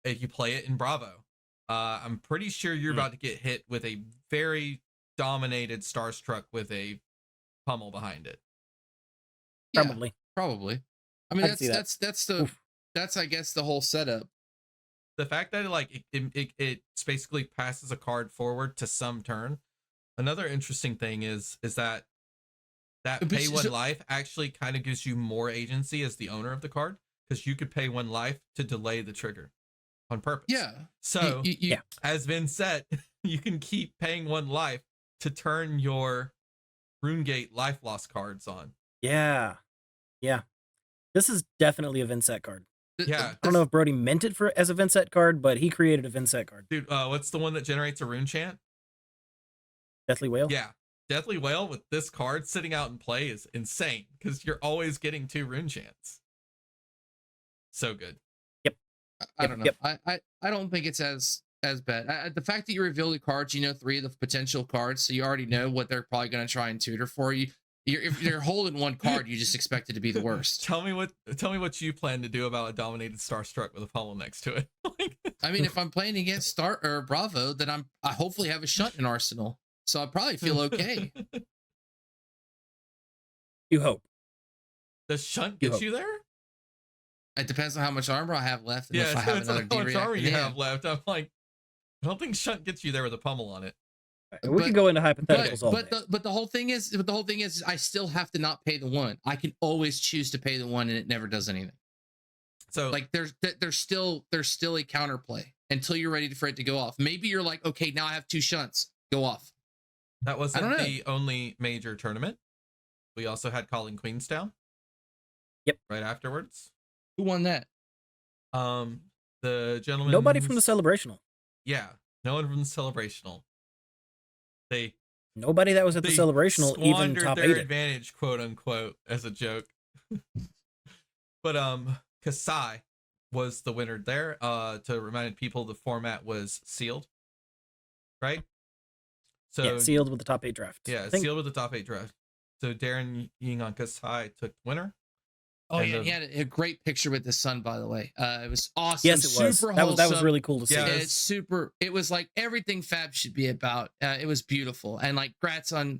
If you play it in Bravo, I'm pretty sure you're about to get hit with a very dominated Starstruck with a pummel behind it. yeah, probably. probably. I mean, I can see that. that's I guess the whole setup. The fact that it basically passes a card forward to some turn. Another interesting thing is that But pay so- 1 life actually kind of gives you more agency as the owner of the card, because you could pay 1 life to delay the trigger on purpose. Yeah. So Yeah. as Vin said, you can keep paying 1 life to turn your RuneGate life loss cards on. Yeah. This is definitely a Vincent card. Yeah. I don't know if Brody meant it as a Vincent card, but he created a Vincent card. Dude, what's the one that generates a rune chant? Deathly Whale. Yeah. Deathly Whale with this card sitting out in play is insane, because you're always getting 2 rune chants. So good. I don't know. Yep. I don't think it's as bad. The fact that you reveal the cards, 3 of the potential cards, so you already know what they're probably going to try and tutor for you. If you're holding 1 card, you just expect it to be the worst. Tell me what you plan to do about a dominated Starstruck with a pummel next to it. I mean, if I'm playing against Star or Bravo, then I hopefully have a shunt in arsenal, so I probably feel okay. You hope. Does Shunt get you there? It depends on how much armor I have left, and Yeah, if I have it's how another much armor D-reactor. you have left. I'm like, I don't think Shunt gets you there with a pummel on it. We could go into hypotheticals all day. But the whole thing is, I still have to not pay the 1. I can always choose to pay the 1, and it never does anything. So Like there's still a counterplay until you're ready for it to go off. Maybe you're like, okay, now I have 2 shunts, go off. that wasn't don't know. the only major tournament. We also had Calling Queenstown. Yep. Right afterwards. Who won that? The gentleman. Nobody from the Celebrational. Yeah, no one from the celebrational. Nobody that was at the celebrational even top their 8 advantage, quote unquote, as a joke. But Kasai was the winner there. To remind people, the format was sealed, right? So yeah, sealed with the top 8 draft. Yeah, sealed with the top 8 draft. So Darren Ying on Kasai took the winner. Oh yeah, he had a great picture with the sun, by the way. It was awesome. Yes, it was. Super that was really cool to see. Yeah, it's super. It was like everything Fab should be about. It was beautiful, and like congrats on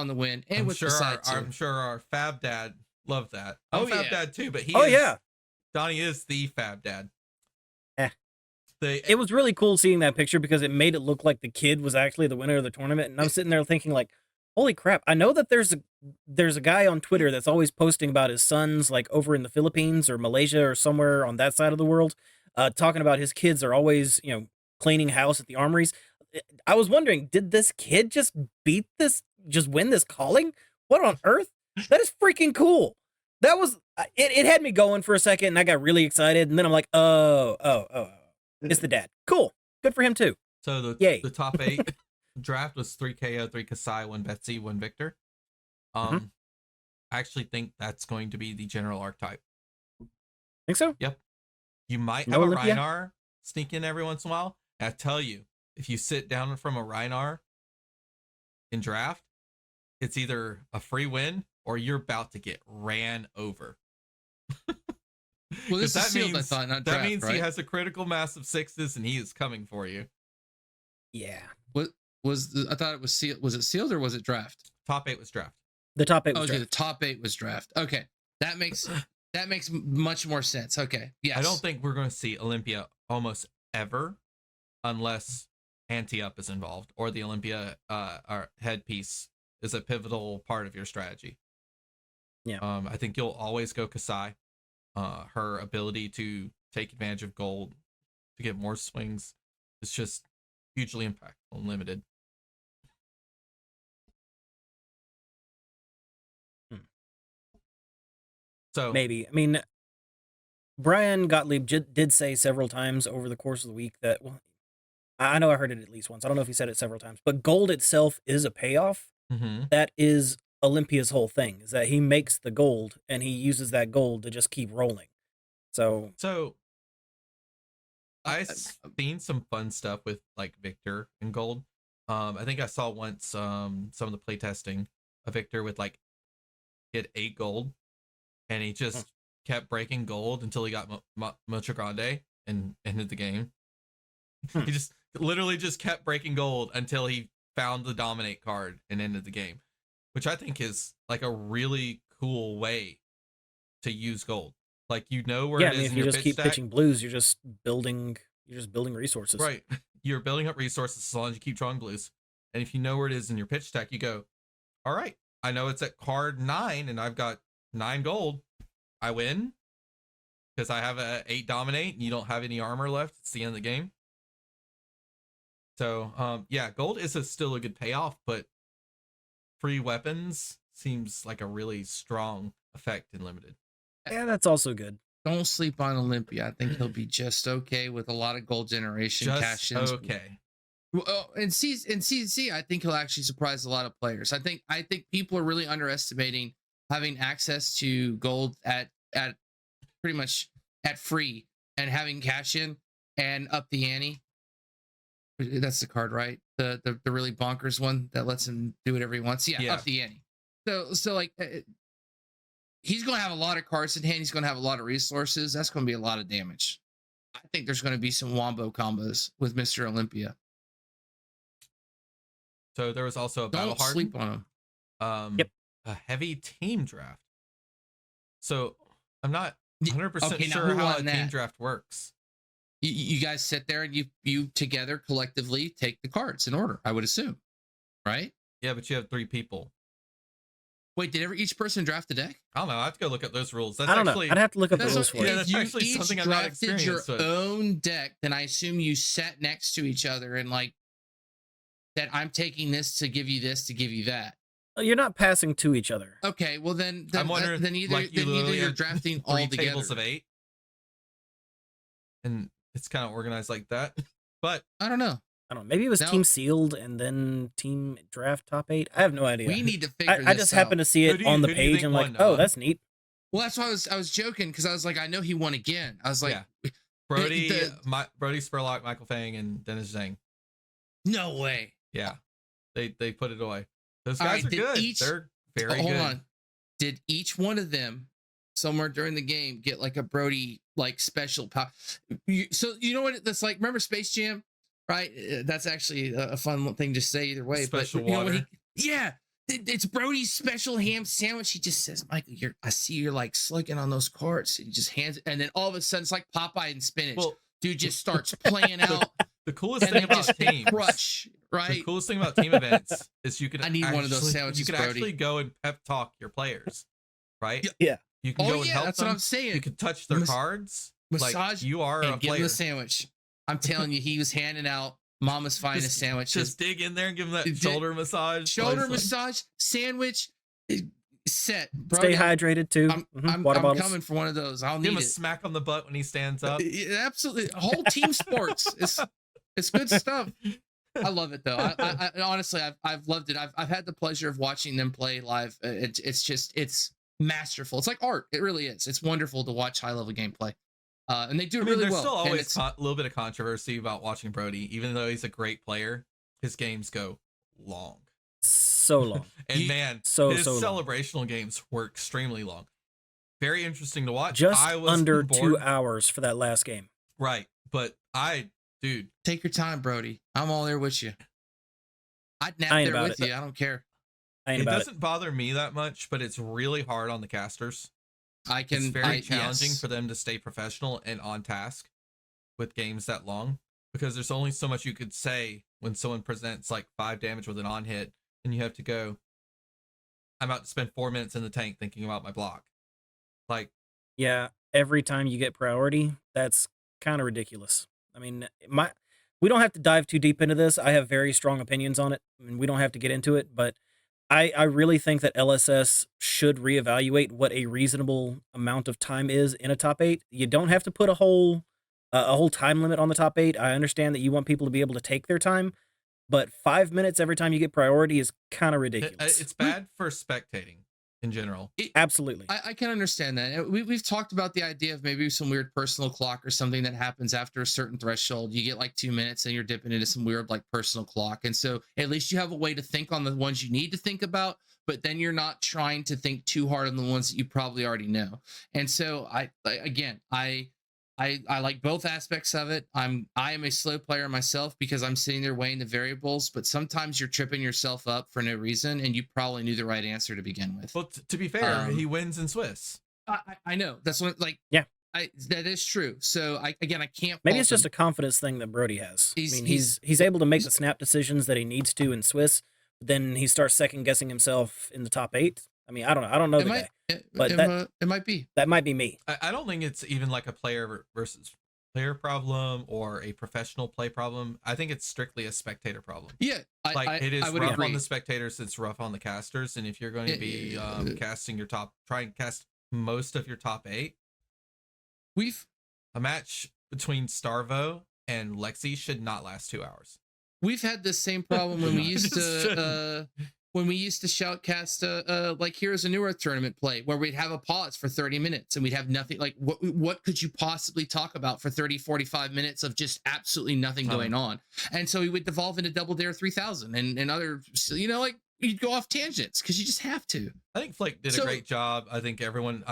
the win. And I'm with sure the side I'm sure our Fab dad loved that. Oh, Fab yeah. dad too, but Donnie is the Fab dad. It was really cool seeing that picture because it made it look like the kid was actually the winner of the tournament, and I'm sitting there thinking like, holy crap! I know that there's a guy on Twitter that's always posting about his sons like over in the Philippines or Malaysia or somewhere on that side of the world, talking about his kids are always cleaning house at the armories. I was wondering, did this kid just win this calling? What on earth? That is freaking cool. That was it had me going for a second, and I got really excited, and then I'm like, oh. It's the dad. Cool. Good for him too. So the top 8 draft was 3 KO, 3 Kasai, 1 Betsy, 1 Victor. I actually think that's going to be the general archetype. Think so? Yep. You might have a Rhinar sneak in every once in a while. And I tell you, if you sit down from a Rhinar in draft, it's either a free win or you're about to get ran over. Well, this is sealed, I thought, not draft, that means right? he has a critical mass of 6s and he is coming for you. Yeah. I thought it was sealed. Was it sealed or was it draft? Top 8 was draft. The top 8 was okay, draft. the top 8 was draft. Okay. That makes much more sense. Okay. Yes. I don't think we're going to see Olympia almost ever unless Anti-Up is involved or the Olympia our headpiece is a pivotal part of your strategy. Yeah. I think you'll always go Kasai. Her ability to take advantage of gold to get more swings is just hugely impactful and limited. So maybe. I mean, Brian Gottlieb did say several times over the course of the week that, well, I know I heard it at least once. I don't know if he said it several times, but gold itself is a payoff. That is Olympia's whole thing, is that he makes the gold and he uses that gold to just keep rolling. So I've seen some fun stuff with like Victor and gold. I think I saw once some of the playtesting of Victor with like he had 8 gold and he just kept breaking gold until he got Mucho Grande and ended the game. He just literally just kept breaking gold until he found the dominate card and ended the game, which I think is like a really cool way to use gold. Like, you know where it is in your pitch stack. If you just keep pitching blues, you're just building resources. Right. You're building up resources as long as you keep drawing blues. And if you know where it is in your pitch stack, you go, all right, I know it's at card 9 and I've got 9 gold. I win because I have a 8 dominate and you don't have any armor left. It's the end of the game. So, yeah, gold is still a good payoff, but free weapons seems like a really strong effect in limited. Yeah, that's also good. Don't sleep on Olympia. I think he'll be just okay with a lot of gold generation cash-ins. Okay. Well, in CNC, I think he'll actually surprise a lot of players. I think people are really underestimating having access to gold at pretty much at free and having cash in and up the ante. That's the card, right? The really bonkers one that lets him do whatever he wants. Yeah. Up the ante. So like he's going to have a lot of cards in hand. He's going to have a lot of resources. That's going to be a lot of damage. I think there's going to be some wombo combos with Mr. Olympia. So there was also a battle Don't sleep on him. A heavy team draft. So I'm not 100% sure how a team draft works. You guys sit there and you together collectively take the cards in order, I would assume, right? Yeah, but you have 3 people. Wait, did each person draft a deck? I don't know. I have to go look at those rules. I don't know. I'd have to look up the rules for you. Yeah, that's actually something I'm not experienced with. Your own deck, then I assume you sat next to each other and like that. I'm taking this to give you this to give you that. You're not passing to each other. Okay, well then I'm wondering, then either you're drafting all 3 together. tables of 8, and it's kind of organized like that. but I don't know. Maybe it was No. team sealed and then team draft top 8. I have no idea. We need to figure this I just happened to see it on the page and like, oh, that's neat. Well, that's why I was joking because I was like, I know he won again. I was like, Brody, Brody Spurlock, Michael Fang, and Dennis Zhang. No way. Yeah, they put it away. Those guys are good. They're very good. Hold on. Did each one of them somewhere during the game get like a Brody like special power? So you know what that's like? Remember Space Jam, right? That's actually a fun thing to say either way. Special but, water. It's Brody's special ham sandwich. He just says, Michael, I see you're like slugging on those carts. And he just hands it. And then all of a sudden, it's like Popeye and spinach. Well, dude just starts playing out. The coolest thing about teams, crush, right? The coolest thing about team events is you can. I need one of those sandwiches. You can actually go and pep talk your players, right? Yeah. You can go and help that's them. what I'm saying. You can touch their cards. Massage. Like you are and a give player. him the sandwich. I'm telling you, he was handing out Mama's finest sandwiches. Just dig in there and give him that shoulder massage. Shoulder massage, sandwich, set. Brody, stay hydrated too. I'm coming for one of those. I'll need him a smack on the butt when he stands up. Absolutely, whole team sports. It's good stuff. I love it though. I honestly, I've loved it. I've had the pleasure of watching them play live. It's masterful. It's like art. It really is. It's wonderful to watch high level gameplay. And they do it really well. There's still always a little bit of controversy about watching Brody, even though he's a great player. His games go long, so long, and his celebrational long. Games were extremely long. Very interesting to watch. Just under 2 hours for that last game, right? But dude, take your time, Brody. I'm all there with you. I'd nap there with you. I don't care. It doesn't bother me that much, but it's really hard on the casters. It's very challenging for them to stay professional and on task with games that long, because there's only so much you could say when someone presents like 5 damage with an on hit, and you have to go, I'm about to spend 4 minutes in the tank thinking about my block. Like, yeah, every time you get priority, that's kind of ridiculous. I mean, we don't have to dive too deep into this. I have very strong opinions on it, and we don't have to get into it, but I really think that LSS should reevaluate what a reasonable amount of time is in a top 8. You don't have to put a whole time limit on the top 8. I understand that you want people to be able to take their time, but 5 minutes every time you get priority is kind of ridiculous. It's bad for spectating in general. Absolutely. I can understand that. We've talked about the idea of maybe some weird personal clock or something that happens after a certain threshold. You get like 2 minutes and you're dipping into some weird like personal clock. And so at least you have a way to think on the ones you need to think about, but then you're not trying to think too hard on the ones that you probably already know. And so I like both aspects of it. I am a slow player myself because I'm sitting there weighing the variables, but sometimes you're tripping yourself up for no reason, and you probably knew the right answer to begin with. Well, to be fair, he wins in Swiss. I know. That's what, like, yeah, that is true. So I can't. Maybe it's just a confidence thing that Brody has. He's able to make the snap decisions that he needs to in Swiss. But then he starts second guessing himself in the top 8. I mean, I don't know the guy. But it might be. That might be me. I don't think it's even like a player versus player problem or a professional play problem. I think it's strictly a spectator problem. Yeah, it is rough on the spectators. It's rough on the casters. And if you're going to be casting try and cast most of your top 8, a match between Starvo and Lexi should not last 2 hours. We've had this same problem when we used to shoutcast like Heroes of New Earth tournament play, where we'd have a pause for 30 minutes and we'd have nothing. Like what could you possibly talk about for 30-45 minutes of just absolutely nothing going on? And so we would devolve into Double Dare 3000 and other, like you'd go off tangents because you just have to. I think Flake did a great job. I think everyone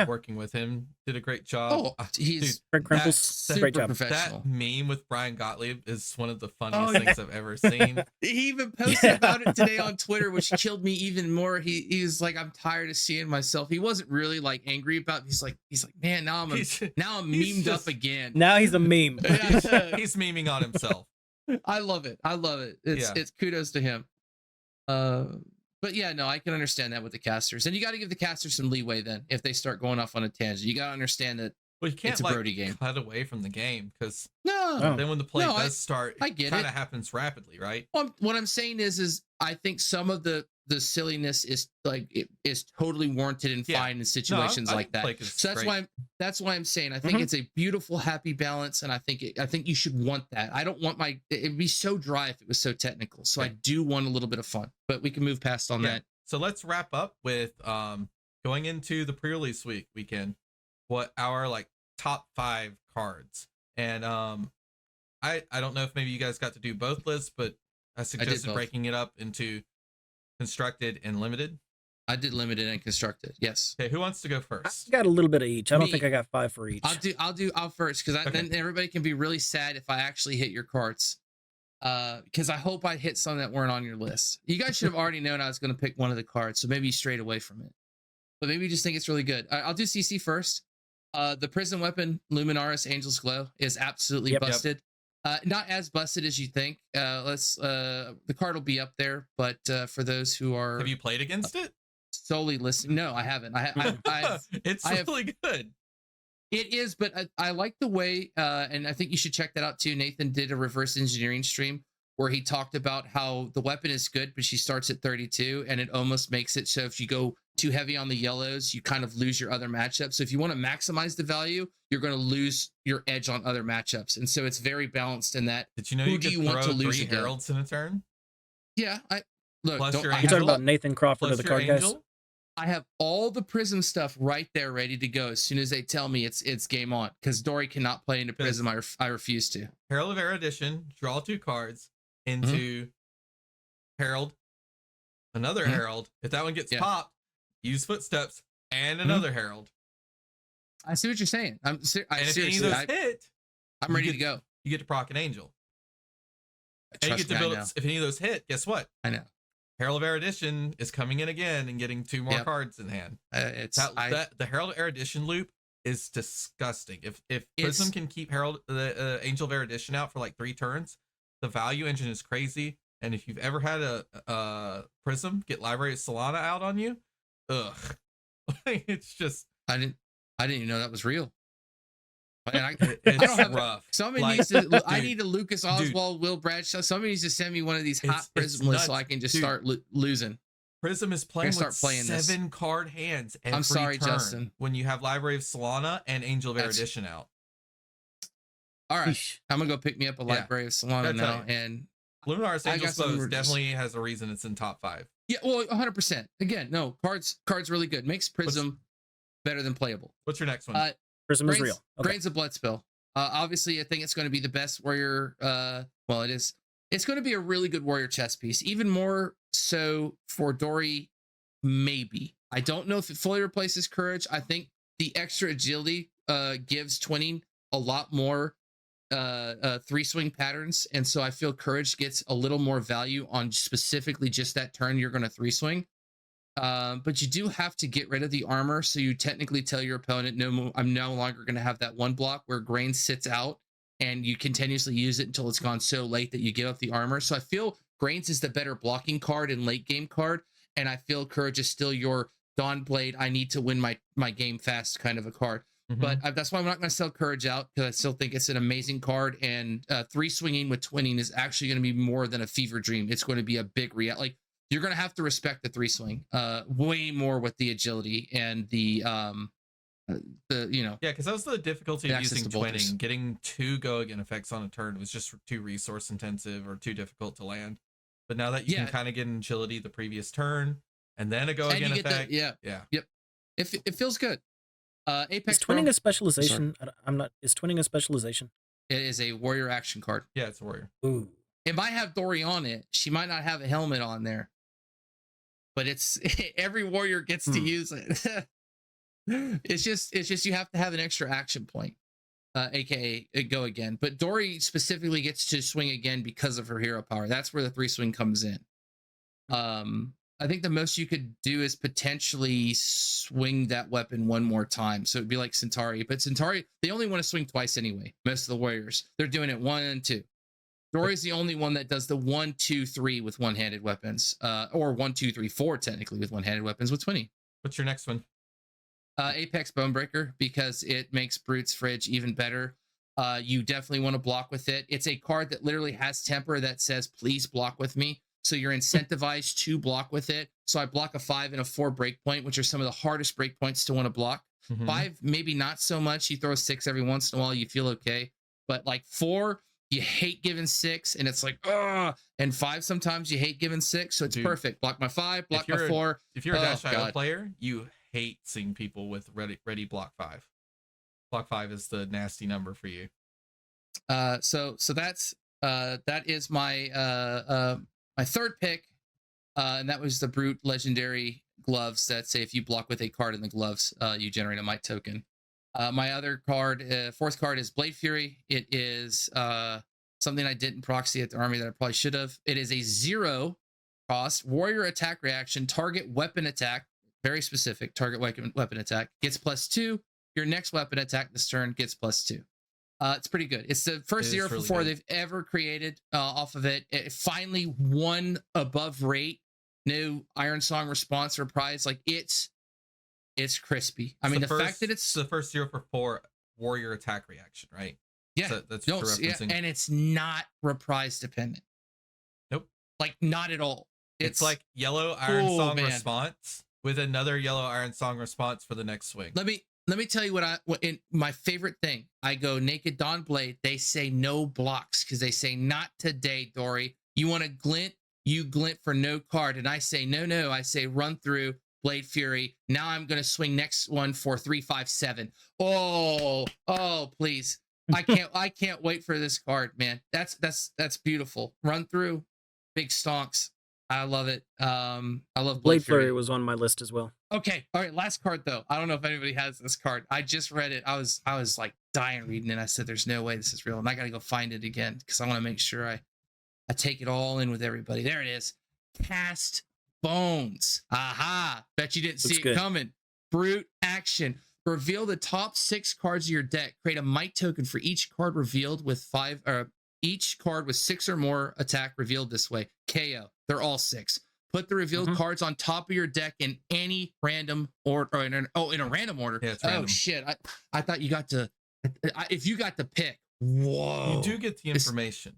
working with him did a great job. Oh, he's great job. Professional. That meme with Brian Gottlieb is one of the funniest things I've ever seen. He even posted about it today on Twitter, which killed me even more. He was like, I'm tired of seeing myself. He wasn't really like angry about it. He's like, man, now I'm memed up again. Now he's a meme. He's memeing on himself. I love it. It's kudos to him. But yeah, no, I can understand that with the casters, and you got to give the casters some leeway. Then, if they start going off on a tangent, you got to understand that you can't it's a Brody game. Cut away from the game because then when the play does start, I get it kind of happens rapidly, right? Well, what I'm saying is I think some of the the silliness is like it is totally warranted and fine in situations like that. So that's why I'm saying I think it's a beautiful, happy balance, and I think you should want that. I don't want it'd be so dry if it was so technical. So I do want a little bit of fun, but we can move past on that. So let's wrap up with going into the pre-release weekend. What our like top 5 cards, and I don't know if maybe you guys got to do both lists, but I suggested breaking it up into constructed and limited. I did limited and constructed. Yes. Okay, who wants to go first? I got a little bit of each. I don't think I got 5 for each. I'll first, because then everybody can be really sad if I actually hit your cards. Because I hope I hit some that weren't on your list. You guys should have already known I was going to pick one of the cards, so maybe you strayed away from it. But maybe you just think it's really good. I'll do CC first. The Prism Weapon Luminaris Angel's Glow is absolutely busted. Not as busted as you think. The card will be up there, but for those who are, have you played against it? Solely listening? No, I haven't. It's really good. It is, but I like the way, and I think you should check that out too. Nathan did a reverse engineering stream where he talked about how the weapon is good, but she starts at 32, and it almost makes it so if you go too heavy on the yellows, you kind of lose your other matchups. So if you want to maximize the value, you're going to lose your edge on other matchups. And so it's very balanced in that. Did you know you want to lose 3 heralds in a turn? Yeah, you're talking about Nathan Crawford of the card guys. I have all the Prism stuff right there ready to go as soon as they tell me it's game on, because Dory cannot play into Prism. I refuse to. Herald of Erudition, draw 2 cards into Herald, another Herald. If that one gets popped, use Footsteps and another Herald. I see what you're saying. Seriously, if any of those hit, I'm ready to go. You get to proc an Angel. And you get to build. If any of those hit, guess what? I know. Herald of Erudition is coming in again and getting 2 more cards in hand. The Herald of Erudition loop is disgusting. If Prism can keep Herald the Angel of Erudition out for like 3 turns, the value engine is crazy. And if you've ever had a Prism get Library of Solana out on you, it's just I didn't even know that was real. And it's I don't have rough. Somebody needs to. I need a Lucas Oswald, Will Bradshaw. Somebody needs to send me one of these hot Prism lists so I can just start losing. Prism is playing with 7 card hands every I'm sorry, turn Justin. when you have Library of Solana and Angel of Erudition out. All right, I'm gonna go pick me up a Library of Solana now, and Luminaris Angel's Glow definitely has a reason it's in top 5. Yeah, well, 100%. Again, no, cards really good. Makes Prism better than playable. What's your next one? Prism is real. Grains of Bloodspill. Obviously, I think it's going to be the best warrior. Well, it is. It's going to be a really good warrior chess piece. Even more so for Dory, maybe. I don't know if it fully replaces Courage. I think the extra agility gives twinning a lot more 3-swing patterns, and so I feel Courage gets a little more value on specifically just that turn you're going to 3-swing. But you do have to get rid of the armor, so you technically tell your opponent, no, I'm no longer going to have that 1 block where Grain sits out, and you continuously use it until it's gone so late that you give up the armor. So I feel Grains is the better blocking card and late game card, and I feel Courage is still your Dawnblade, I need to win my game fast kind of a card. But that's why I'm not going to sell Courage out, because I still think it's an amazing card, and 3-swinging with twinning is actually going to be more than a fever dream. It's going to be a big like you're going to have to respect the 3-swing way more with the agility and the because that was the difficulty of using twinning. Getting 2 go again effects on a turn was just too resource intensive or too difficult to land. But now that you can kind of get an agility the previous turn and then a go again effect, it feels good. Apex is twinning a specialization? Is twinning a specialization? It is a warrior action card. Yeah, it's a warrior. Ooh. It might have Dory on it. She might not have a helmet on there, but it's every warrior gets to use it. It's just you have to have an extra action point, aka go again. But Dory specifically gets to swing again because of her hero power. That's where the 3-swing comes in. I think the most you could do is potentially swing that weapon 1 more time. So it'd be like Centauri, but Centauri, they only want to swing twice anyway. Most of the warriors, they're doing it 1 and 2. Dory's the only one that does the 1, 2, 3 with one-handed weapons, or 1, 2, 3, 4 technically with one-handed weapons with twinning. What's your next one? Apex Bonebreaker, because it makes Brute's Fridge even better. You definitely want to block with it. It's a card that literally has temper that says, please block with me. so you're incentivized to block with it. So I block a 5 and a 4 breakpoint, which are some of the hardest breakpoints to want to block. 5, maybe not so much. You throw a 6 every once in a while, you feel okay. But like 4, you hate giving 6, and it's like, oh. And 5, sometimes you hate giving 6, so it's perfect. Block my 5, block my 4. If you're a Dash IO player, you hate seeing people with ready block 5. Block 5 is the nasty number for you. So that's that is my my third pick, and that was the Brute legendary gloves that say if you block with a card in the gloves, you generate a might token. My other card, fourth card, is Blade Fury. It is something I didn't proxy at the army that I probably should have. It is a 0 cost warrior attack reaction, target weapon attack, very specific, target weapon attack, gets +2. Your next weapon attack this turn gets +2. It's pretty good. It's the first 0 for 4 they've ever created off of it. It finally won above rate. No Iron Song response or prize. Like it's crispy. I mean, the fact that it's the first 0 for 4 warrior attack reaction, right? Yeah, so that's what you're referencing. and it's not reprise dependent. Nope, like not at all. It's like yellow Iron Song response with another yellow Iron Song response for the next swing. Let me tell you what in my favorite thing. I go Naked Dawn Blade. They say no blocks because they say not today, Dory. You want to glint? You glint for no card. And I say no. I say run through Blade Fury. Now I'm gonna swing next one for 3, 5, 7. Oh, please. I can't wait for this card, man. That's beautiful. Run through, big stonks. I love it. I love Blade Fury was on my list as well. Okay, all right. Last card though. I don't know if anybody has this card. I just read it. I was like dying reading it. I said, "There's no way this is real," and I got to go find it again because I want to make sure I take it all in with everybody. There it is. Cast Bones. Aha! Bet you didn't see it coming. Brute action. Reveal the top 6 cards of your deck. Create a might token for each card revealed with 5. Each card with 6 or more attack revealed this way. KO. They're all 6. Put the revealed cards on top of your deck in any random order. In a random order. Yeah, it's random. Oh shit! I thought you got to. If you got the pick, whoa! You do get the information.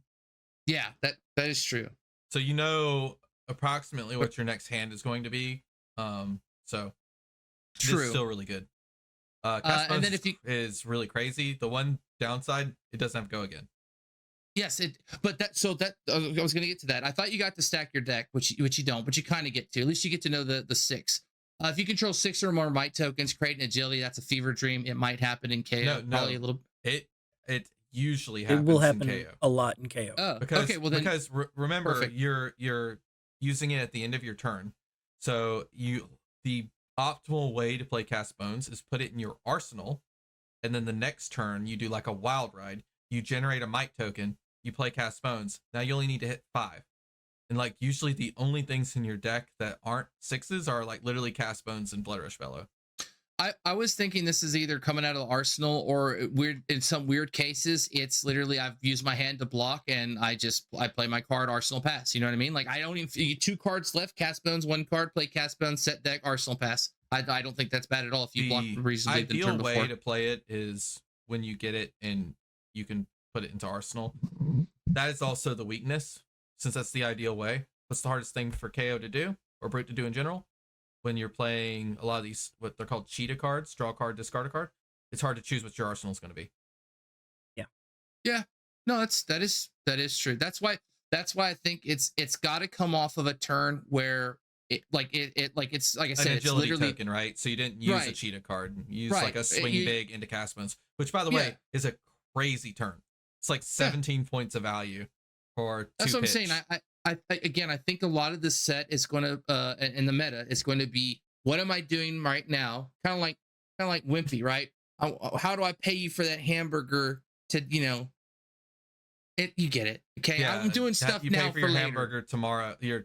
Yeah, that is true. So you know approximately what your next hand is going to be. So true. It's still really good. And then is really crazy. The one downside, it doesn't have go again. Yes, I was going to get to that. I thought you got to stack your deck, which you don't, but you kind of get to. At least you get to know the 6. If you control 6 or more might tokens, create an agility. That's a fever dream. It might happen in KO. No, probably a little. It usually happens. It will happen in KO. a lot in KO. Oh, because, okay. Well, then, because remember, perfect. you're using it at the end of your turn. So the optimal way to play Cast Bones is put it in your arsenal, and then the next turn you do like a wild ride. You generate a might token. You play Cast Bones. Now you only need to hit 5. And like usually the only things in your deck that aren't 6s are like literally Cast Bones and Blood Rush Bellow. I was thinking this is either coming out of the arsenal or in some weird cases, it's literally I've used my hand to block and I play my card Arsenal Pass. You know what I mean? Like I don't even 2 cards left, Cast Bones, 1 card, play Cast Bones, set deck, Arsenal Pass. I don't think that's bad at all if you block reasonably the turn before. The ideal way to play it is when you get it and you can put it into Arsenal. That is also the weakness, since that's the ideal way. What's the hardest thing for KO to do, or Brute to do in general? When you're playing a lot of these, what they're called cheetah cards, draw a card, discard a card, it's hard to choose what your arsenal is going to be. Yeah. No, that is true. That's why I think it's got to come off of a turn where it's like I said, an agility it's literally token, right? So you didn't use a cheetah card. You used like a swing big into Cast Bones, which by the way is a crazy turn. It's like 17 points of value for 2 That's what pitch. I'm saying. I think a lot of this set is going to in the meta is going to be, what am I doing right now? Kind of like Wimpy, right? How do I pay you for that hamburger to, you get it. Okay. Yeah, I'm doing stuff you now pay for your later. Hamburger tomorrow. You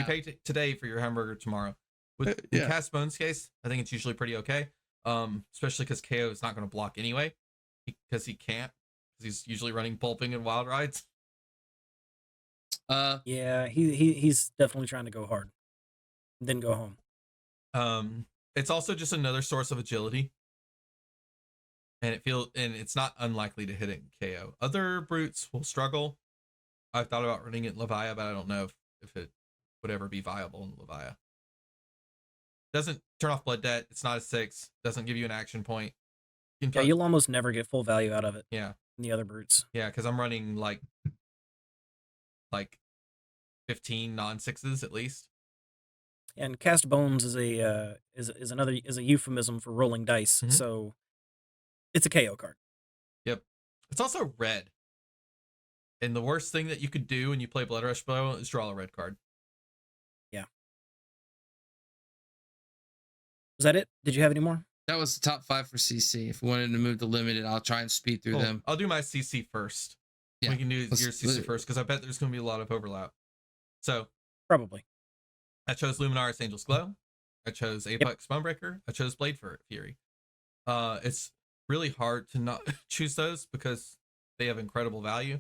pay today for your hamburger tomorrow. With the Cast Bones case, I think it's usually pretty okay. Especially because KO is not going to block anyway, because he can't. He's usually running pulping and wild rides. Yeah, he's definitely trying to go hard, then go home. It's also just another source of agility, and it's not unlikely to hit it in KO. Other brutes will struggle. I've thought about running it in Leviah, but I don't know if it would ever be viable in Levia. Doesn't turn off Blood Debt. It's not a 6. Doesn't give you an action point. Yeah, you'll almost never get full value out of it. Yeah. In the other brutes. Yeah, because I'm running like 15 non-6s at least. And Cast Bones is a is a euphemism for rolling dice, Mhm. so it's a KO card. Yep. It's also red. And the worst thing that you could do when you play Blood Rush Bow is draw a red card. Yeah. Was that it? Did you have any more? That was the top 5 for CC. If we wanted to move the limited, I'll try and speed through them. I'll do my CC first. Yeah. We can do your CC first because I bet there's going to be a lot of overlap. So probably. I chose Luminaris Angel's Glow. I chose Apex Bonebreaker. I chose Blade Fury. It's really hard to not choose those because they have incredible value.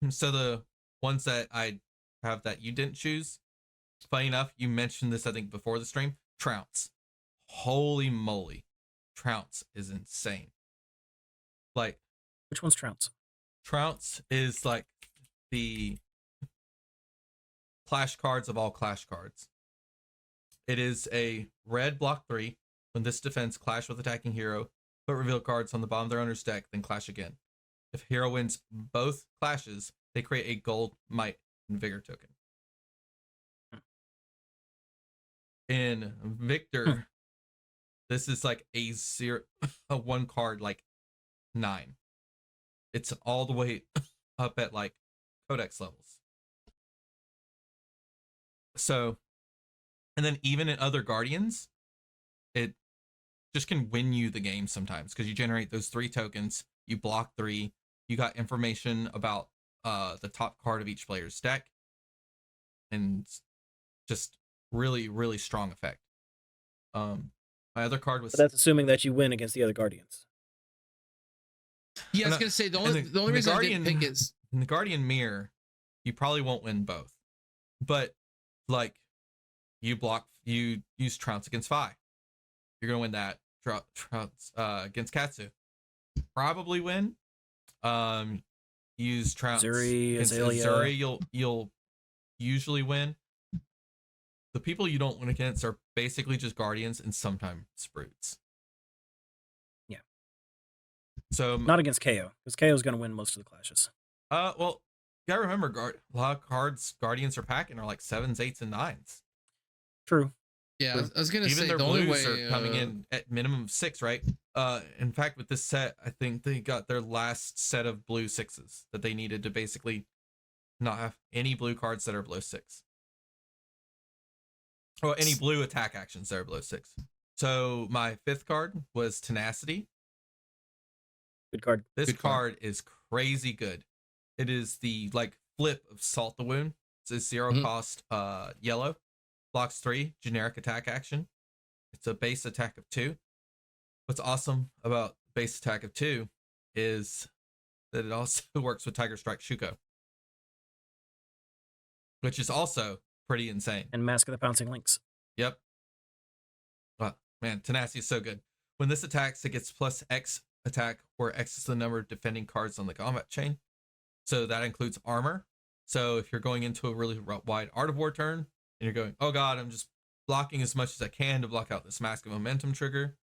So the ones that I have that you didn't choose, funny enough, you mentioned this I think before the stream. Trounce. Holy moly. Trounce is insane. Like, which one's Trounce? Trounce is like the Clash cards of all Clash cards. It is a red block 3. When this defends, clash with attacking hero, put reveal cards on the bottom of their owner's deck, then clash again. If hero wins both clashes, they create a gold, might, and vigor token. In Victor, this is like a 1 card, like 9. It's all the way up at like codex levels. So, and then even in other Guardians, it just can win you the game sometimes because you generate those 3 tokens, you block 3, you got information about the top card of each player's deck, and just really, really strong effect. My other card was... But that's assuming that you win against the other Guardians. Yeah, I was going to say, the only reason I didn't pick is... In the Guardian Mirror, you probably won't win both. But, like, you use Trounce against Vi. You're going to win that. Trounce against Katsu. Probably win. Use Trounce against Azuri. You'll usually win. The people you don't win against are basically just Guardians and sometimes Brutes. Yeah. So not against KO, because KO is going to win most of the clashes. Well, you gotta remember, a lot of cards Guardians are packing are like 7s, 8s, and 9s. True. Yeah, I was gonna say even their the only blues way are coming in at minimum of 6, right? In fact, with this set, I think they got their last set of blue 6s that they needed to basically not have any blue cards that are blue 6. Or any blue attack actions that are blue 6. So my 5th card was Tenacity. Good card. This card is crazy good. It is the like flip of Salt the Wound. It's a 0 cost yellow. Blocks 3, generic attack action. It's a base attack of 2. What's awesome about base attack of 2 is that it also works with Tiger Strike Shuko, which is also pretty insane. And Mask of the Pouncing Lynx. Yep. Man, Tenacity is so good. When this attacks, it gets plus X attack, where X is the number of defending cards on the combat chain. So that includes armor. So if you're going into a really wide Art of War turn, and you're going, oh god, I'm just blocking as much as I can to block out this Mask of Momentum trigger,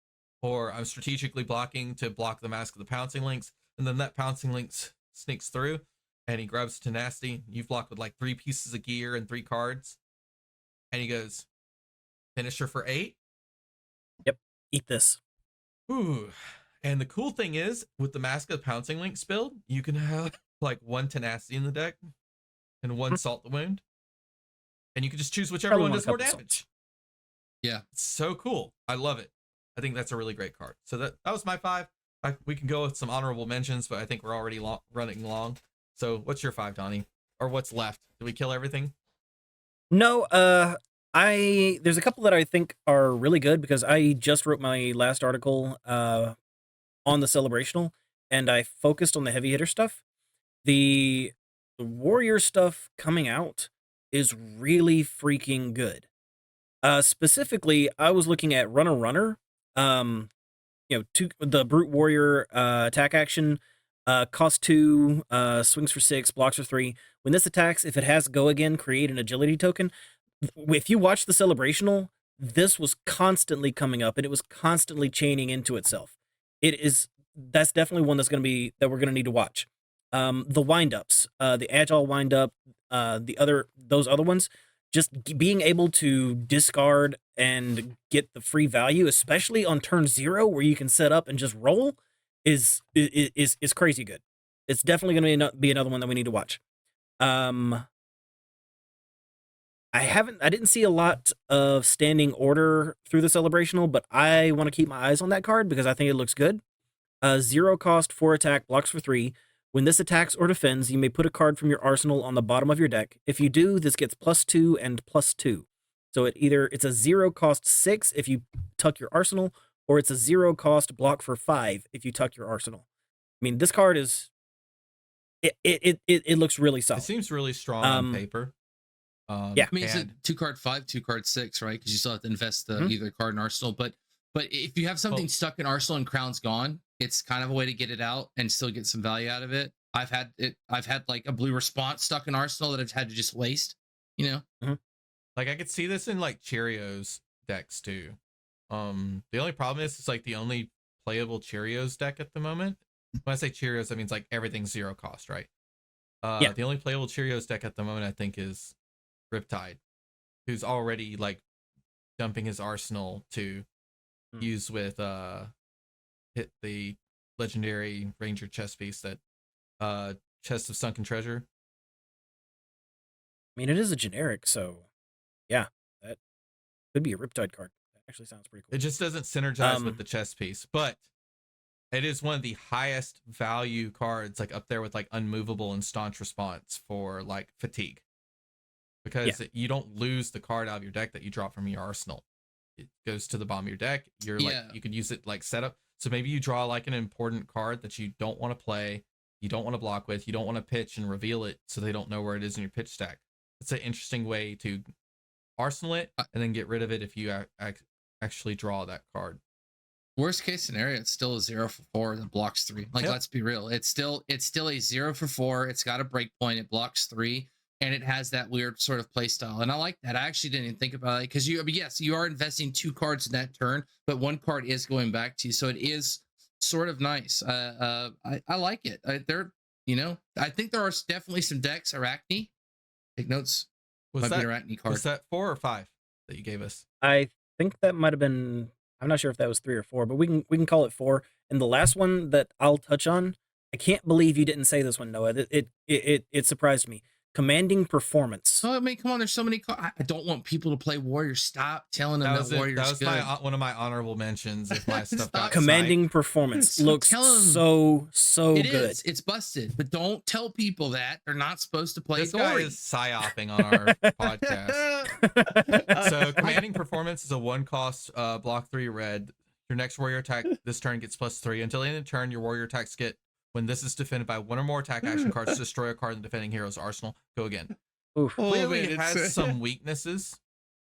or I'm strategically blocking to block the Mask of the Pouncing Lynx, and then that Pouncing Lynx sneaks through, and he grabs Tenacity. You've blocked with like 3 pieces of gear and 3 cards, and he goes, finisher for 8? Yep, eat this. Ooh. And the cool thing is, with the Mask of the Pouncing Lynx build, you can have like 1 Tenacity in the deck, and 1 Salt the Wound. And you can just choose whichever one does more damage. Salts. Yeah. It's so cool. I love it. I think that's a really great card. So that was my 5. We can go with some honorable mentions, but I think we're already running long. So what's your 5, Donnie? Or what's left? Did we kill everything? No, there's a couple that I think are really good because I just wrote my last article on the celebrational, and I focused on the heavy hitter stuff. The warrior stuff coming out is really freaking good. Specifically, I was looking at Runner, the brute warrior attack action. Cost 2, swings for 6, blocks for 3. When this attacks, if it has go again, create an agility token. If you watch the celebrational, this was constantly coming up and it was constantly chaining into itself. That's definitely one that we're gonna need to watch. The windups, the agile windup, those other ones, just being able to discard and get the free value, especially on turn 0 where you can set up and just roll, is crazy good. It's definitely going to be another one that we need to watch. I didn't see a lot of standing order through the celebrational, but I want to keep my eyes on that card because I think it looks good. 0 cost, 4 attack, blocks for 3. When this attacks or defends, you may put a card from your arsenal on the bottom of your deck. If you do, this gets +2 and +2. So it's a 0 cost 6 if you tuck your arsenal, or it's a 0 cost block for 5 if you tuck your arsenal. I mean, this card it looks really solid. It seems really strong on paper. Yeah. I mean, it's a 2-card 5, 2-card 6, right? Because you still have to invest either card in arsenal. But if you have something stuck in arsenal and crown's gone, it's kind of a way to get it out and still get some value out of it. I've had like a blue response stuck in arsenal that I've had to just waste, you know? Mm-hmm. Like I could see this in like Cheerios decks too. The only problem is it's like the only playable Cheerios deck at the moment. When I say Cheerios, that means like everything's 0 cost, right? Yeah. The only playable Cheerios deck at the moment, I think, is Riptide, who's already like dumping his arsenal to use with hit the legendary Ranger chest piece that Chest of Sunken Treasure. I mean, it is a generic, so yeah, that could be a Riptide card. That actually sounds pretty cool. It just doesn't synergize with the chest piece, but it is one of the highest value cards, like up there with like Unmovable and Staunch Response for like Fatigue, because you don't lose the card out of your deck that you drop from your arsenal. It goes to the bottom of your deck. You could use it like setup. So maybe you draw like an important card that you don't want to play, you don't want to block with, you don't want to pitch and reveal it so they don't know where it is in your pitch stack. It's an interesting way to arsenal it and then get rid of it if you actually draw that card. Worst case scenario, it's still a 0 for 4 that blocks 3. Like, let's be real. It's still a 0 for 4. It's got a break point. It blocks 3. And it has that weird sort of play style. And I like that. I actually didn't even think about it because you are investing 2 cards in that turn, but 1 card is going back to you. So it is sort of nice. I like it. I think there are definitely some decks. Acct. Take notes. Was that an Acct card? Was that 4 or 5 that you gave us? I think that might have been. I'm not sure if that was 3 or 4, but we can call it 4. And the last one that I'll touch on, I can't believe you didn't say this one, Noah. It surprised me. Commanding Performance. Oh, I mean, come on. There's so many. I don't want people to play Warrior. Stop telling them that Warrior's good. That was one of my honorable mentions. If my stuff got Commanding Performance looks so good. It's busted, but don't tell people that they're not supposed to play. This guy is psyopping on our podcast. So Commanding Performance is a 1 cost block 3 red. Your next warrior attack this turn gets +3 until the end of the turn. Your warrior attacks get. When this is defended by 1 or more attack action cards, destroy a card in the defending hero's arsenal. Go again. Oof. Clearly, it has some weaknesses.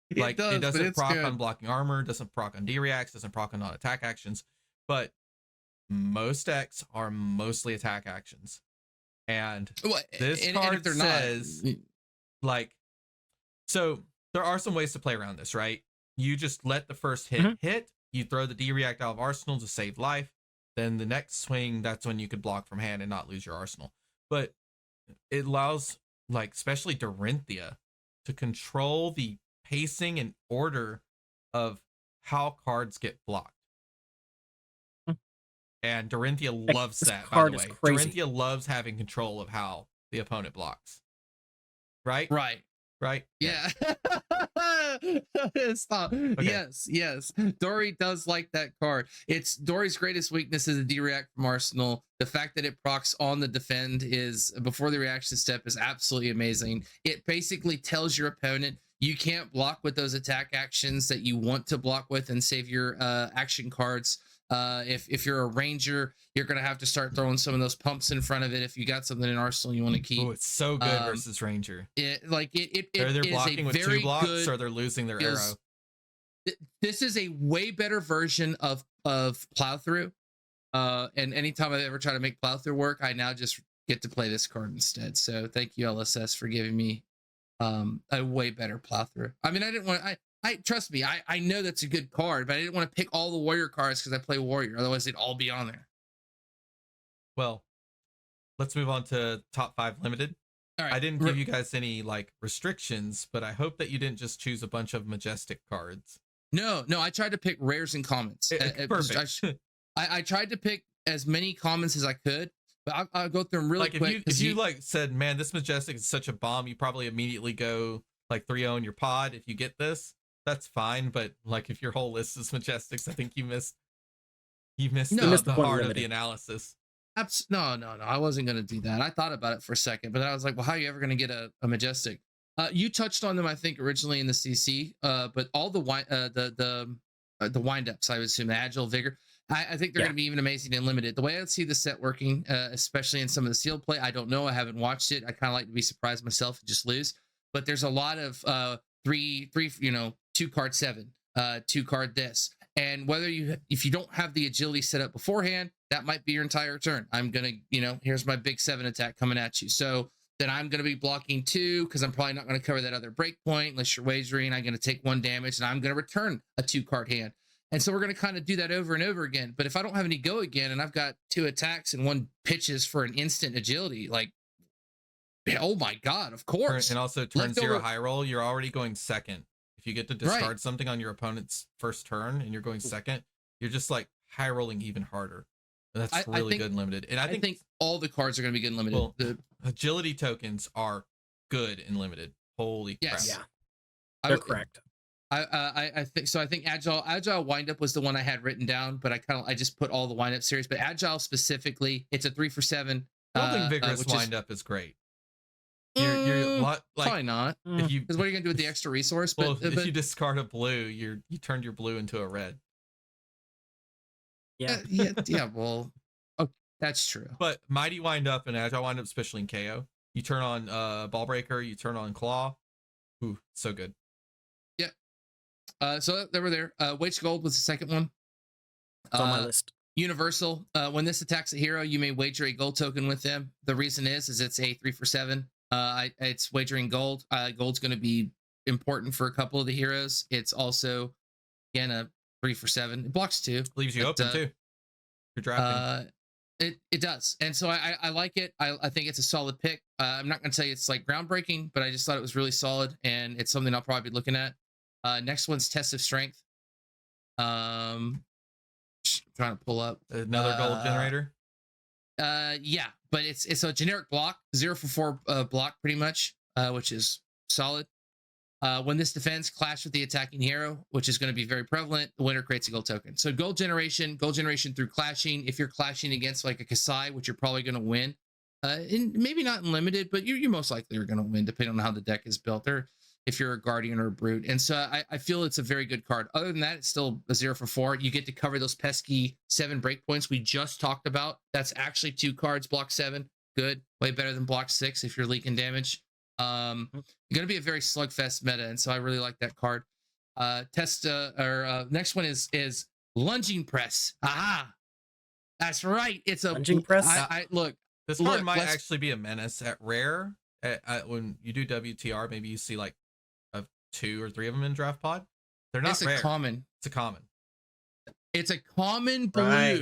It doesn't proc on blocking armor, doesn't proc on D-reacts, doesn't proc on non-attack actions. But most decks are mostly attack actions. And this card says, so there are some ways to play around this, right? You just let the first hit. You throw the D-react out of arsenal to save life. Then the next swing, that's when you could block from hand and not lose your arsenal. But it allows, especially Dorinthia, to control the pacing and order of how cards get blocked. And Dorinthia loves that, by the way. Dorinthia loves having control of how the opponent blocks. Right? Right? Yeah. Stop. Okay. Yes. Dory does like that card. It's Dory's greatest weakness is a D-react from Arsenal. The fact that it procs on the defend is before the reaction step is absolutely amazing. It basically tells your opponent you can't block with those attack actions that you want to block with and save your action cards. If you're a ranger, you're gonna have to start throwing some of those pumps in front of it if you got something in arsenal you want to keep. Oh, it's so good versus ranger. They're blocking with 2 blocks or they're losing their arrow. This is a way better version of plow through. And anytime I ever try to make plow through work, I now just get to play this card instead. So thank you, LSS, for giving me a way better plow through. I mean, I didn't want I trust me, I know that's a good card, but I didn't want to pick all the warrior cards because I play warrior. Otherwise, they'd all be on there. Well, let's move on to top 5 limited. All right. I didn't give you guys any like restrictions, but I hope that you didn't just choose a bunch of majestic cards. No, I tried to pick rares and commons. Perfect. I tried to pick as many commons as I could, but I'll go through them really like quick. If you like said, man, this majestic is such a bomb, you probably immediately go like 3-0 in your pod. If you get this, that's fine. But like if your whole list is majestics, I think you missed the heart of the analysis. No. I wasn't going to do that. I thought about it for a second, but then I was like, well, how are you ever going to get a majestic? You touched on them, I think, originally in the CC, but all the wind-ups, I would assume, the agile, vigor, I think they're going to be even amazing and limited. The way I see the set working, especially in some of the sealed play, I don't know. I haven't watched it. I kind of like to be surprised myself and just lose. But there's a lot of 2-card 7, 2-card this. And if you don't have the agility set up beforehand, that might be your entire turn. I'm going to, here's my big 7 attack coming at you. So then I'm going to be blocking 2 because I'm probably not going to cover that other breakpoint unless you're wagering. I'm going to take 1 damage and I'm going to return a 2-card hand. And so we're going to kind of do that over and over again. But if I don't have any go again and I've got 2 attacks and 1 pitches for an instant agility, like, oh my God, of course. And also turn 0 high roll, you're already going second. If you get to discard something on your opponent's first turn and you're going second, you're just like high rolling even harder. And that's really good in limited. And I think all the cards are going to be good in limited. Well, agility tokens are good in limited. Holy crap. Yeah. They're correct. I think so. I think agile windup was the one I had written down, but I just put all the windup series. But agile specifically, it's a 3 for 7. I don't think vigorous windup is great. You're like, probably not. Because what are you gonna do with the extra resource? Well, if you discard a blue, you turned your blue into a red. Yeah. Well, okay, that's true. But mighty wind up and agile wind up, especially in KO, you turn on ball breaker, you turn on claw. Ooh, so good. So they were there. Wage Gold was the second one. It's on my list. Universal. When this attacks a hero, you may wager a gold token with them. The reason is it's a 3 for 7. It's wagering gold. Gold's going to be important for a couple of the heroes. It's also, again, a 3 for 7. It blocks 2. Leaves you open too. You're drafting. It does. And so I like it. I think it's a solid pick. I'm not going to tell you it's like groundbreaking, but I just thought it was really solid, and it's something I'll probably be looking at. Next one's Test of Strength. Trying to pull up another gold generator. Yeah, but it's a generic block, 0 for 4 block pretty much, which is solid. When this defends, clash with the attacking hero, which is going to be very prevalent. The winner creates a gold token. So gold generation through clashing. If you're clashing against like a Kasai, which you're probably going to win, maybe not in limited, but you most likely are going to win depending on how the deck is built, or if you're a guardian or a brute. And so I feel it's a very good card. Other than that, it's still a 0 for 4. You get to cover those pesky 7 breakpoints we just talked about. That's actually 2 cards, block 7. Good, way better than block 6 if you're leaking damage. Going to be a very slugfest meta, and so I really like that card. Next one is Lunging Press. Aha, that's right. It's a Lunging Press. This card might actually be a menace at rare. When you do WTR, maybe you see like 2 or 3 of them in draft pod. They're not rare. Common. It's a common. It's a common blue. Right.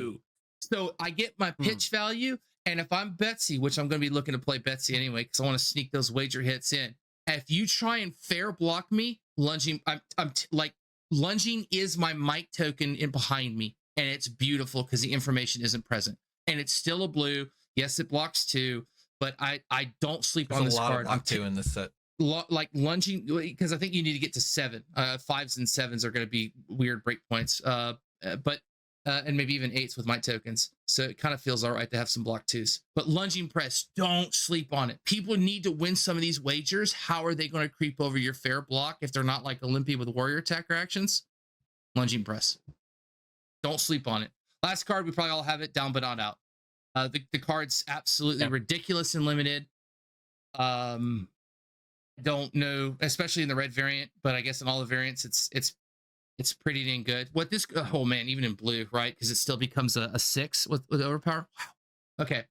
So I get my pitch value. And if I'm Betsy, which I'm going to be looking to play Betsy anyway, because I want to sneak those wager hits in. If you try and fair block me, lunging, lunging is my might token in behind me, and it's beautiful because the information isn't present, and it's still a blue. Yes, it blocks 2, but I don't sleep on this card. I'm 2 in this set. Like lunging, because I think you need to get to 7. 5s and 7s are going to be weird breakpoints. But and maybe even 8s with might tokens. So it kind of feels all right to have some block 2s. But Lunging Press, don't sleep on it. People need to win some of these wagers. How are they going to creep over your fair block if they're not like Olympia with warrior attacker actions? Lunging Press. Don't sleep on it. Last card, we probably all have it, down but not out. The card's absolutely ridiculous and limited. Don't know, especially in the red variant, but I guess in all the variants, it's It's pretty dang good. What this, oh man, even in blue, right? Because it still becomes a 6 with overpower. Wow. Okay.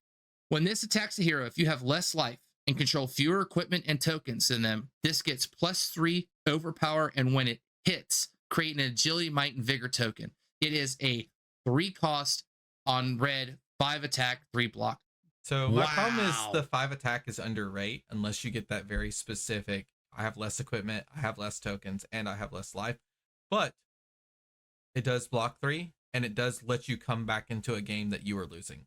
When this attacks a hero, if you have less life and control fewer equipment and tokens than them, this gets +3 overpower. And when it hits, create an agility, might, and vigor token. It is a 3 cost on red, 5 attack, 3 block. So my problem is the 5 attack is under rate unless you get that very specific. I have less equipment, I have less tokens, and I have less life. But it does block 3, and it does let you come back into a game that you were losing.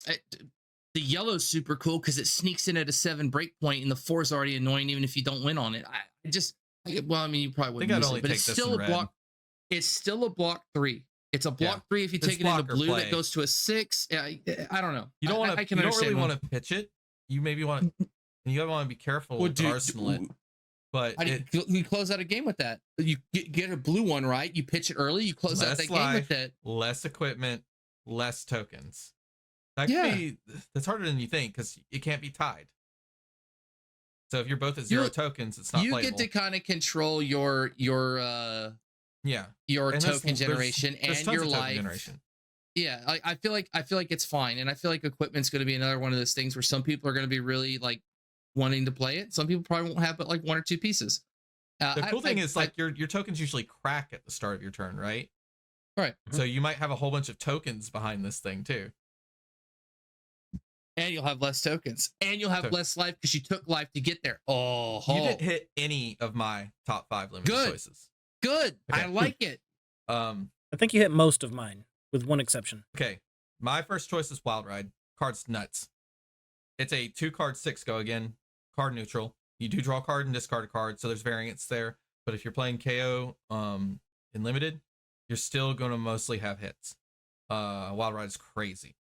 The yellow's super cool because it sneaks in at a 7 breakpoint, and the 4 is already annoying even if you don't win on it. Well, I mean, you probably wouldn't use it, but it's still a block. It's still a block 3. It's a block 3 if you take it into blue that goes to a 6. I don't know. You don't want to. You don't really want to pitch it. You maybe want to. You want to be careful with arsenal it. But you close out a game with that. You get a blue one, right? You pitch it early. You close out that game with that. Less equipment, less tokens. That could be. That's harder than you think because it can't be tied. So if you're both at 0 tokens, it's not playable. You get to kind of control your token generation and your life. Generation. Yeah, I feel like it's fine, and I feel like equipment's going to be another one of those things where some people are going to be really like wanting to play it. Some people probably won't have but like 1 or 2 pieces. The cool thing is like your tokens usually crack at the start of your turn, right? Right. So you might have a whole bunch of tokens behind this thing too. And you'll have less tokens, and you'll have less life because you took life to get there. Oh, you didn't hit any of my top 5 limited choices. Good. Okay. I like it. I think you hit most of mine, with one exception. Okay. My first choice is Wild Ride. Card's nuts. It's a 2-card 6 go again. Card neutral. You do draw a card and discard a card, so there's variance there. But if you're playing KO in limited, you're still going to mostly have hits. Wild Ride is crazy.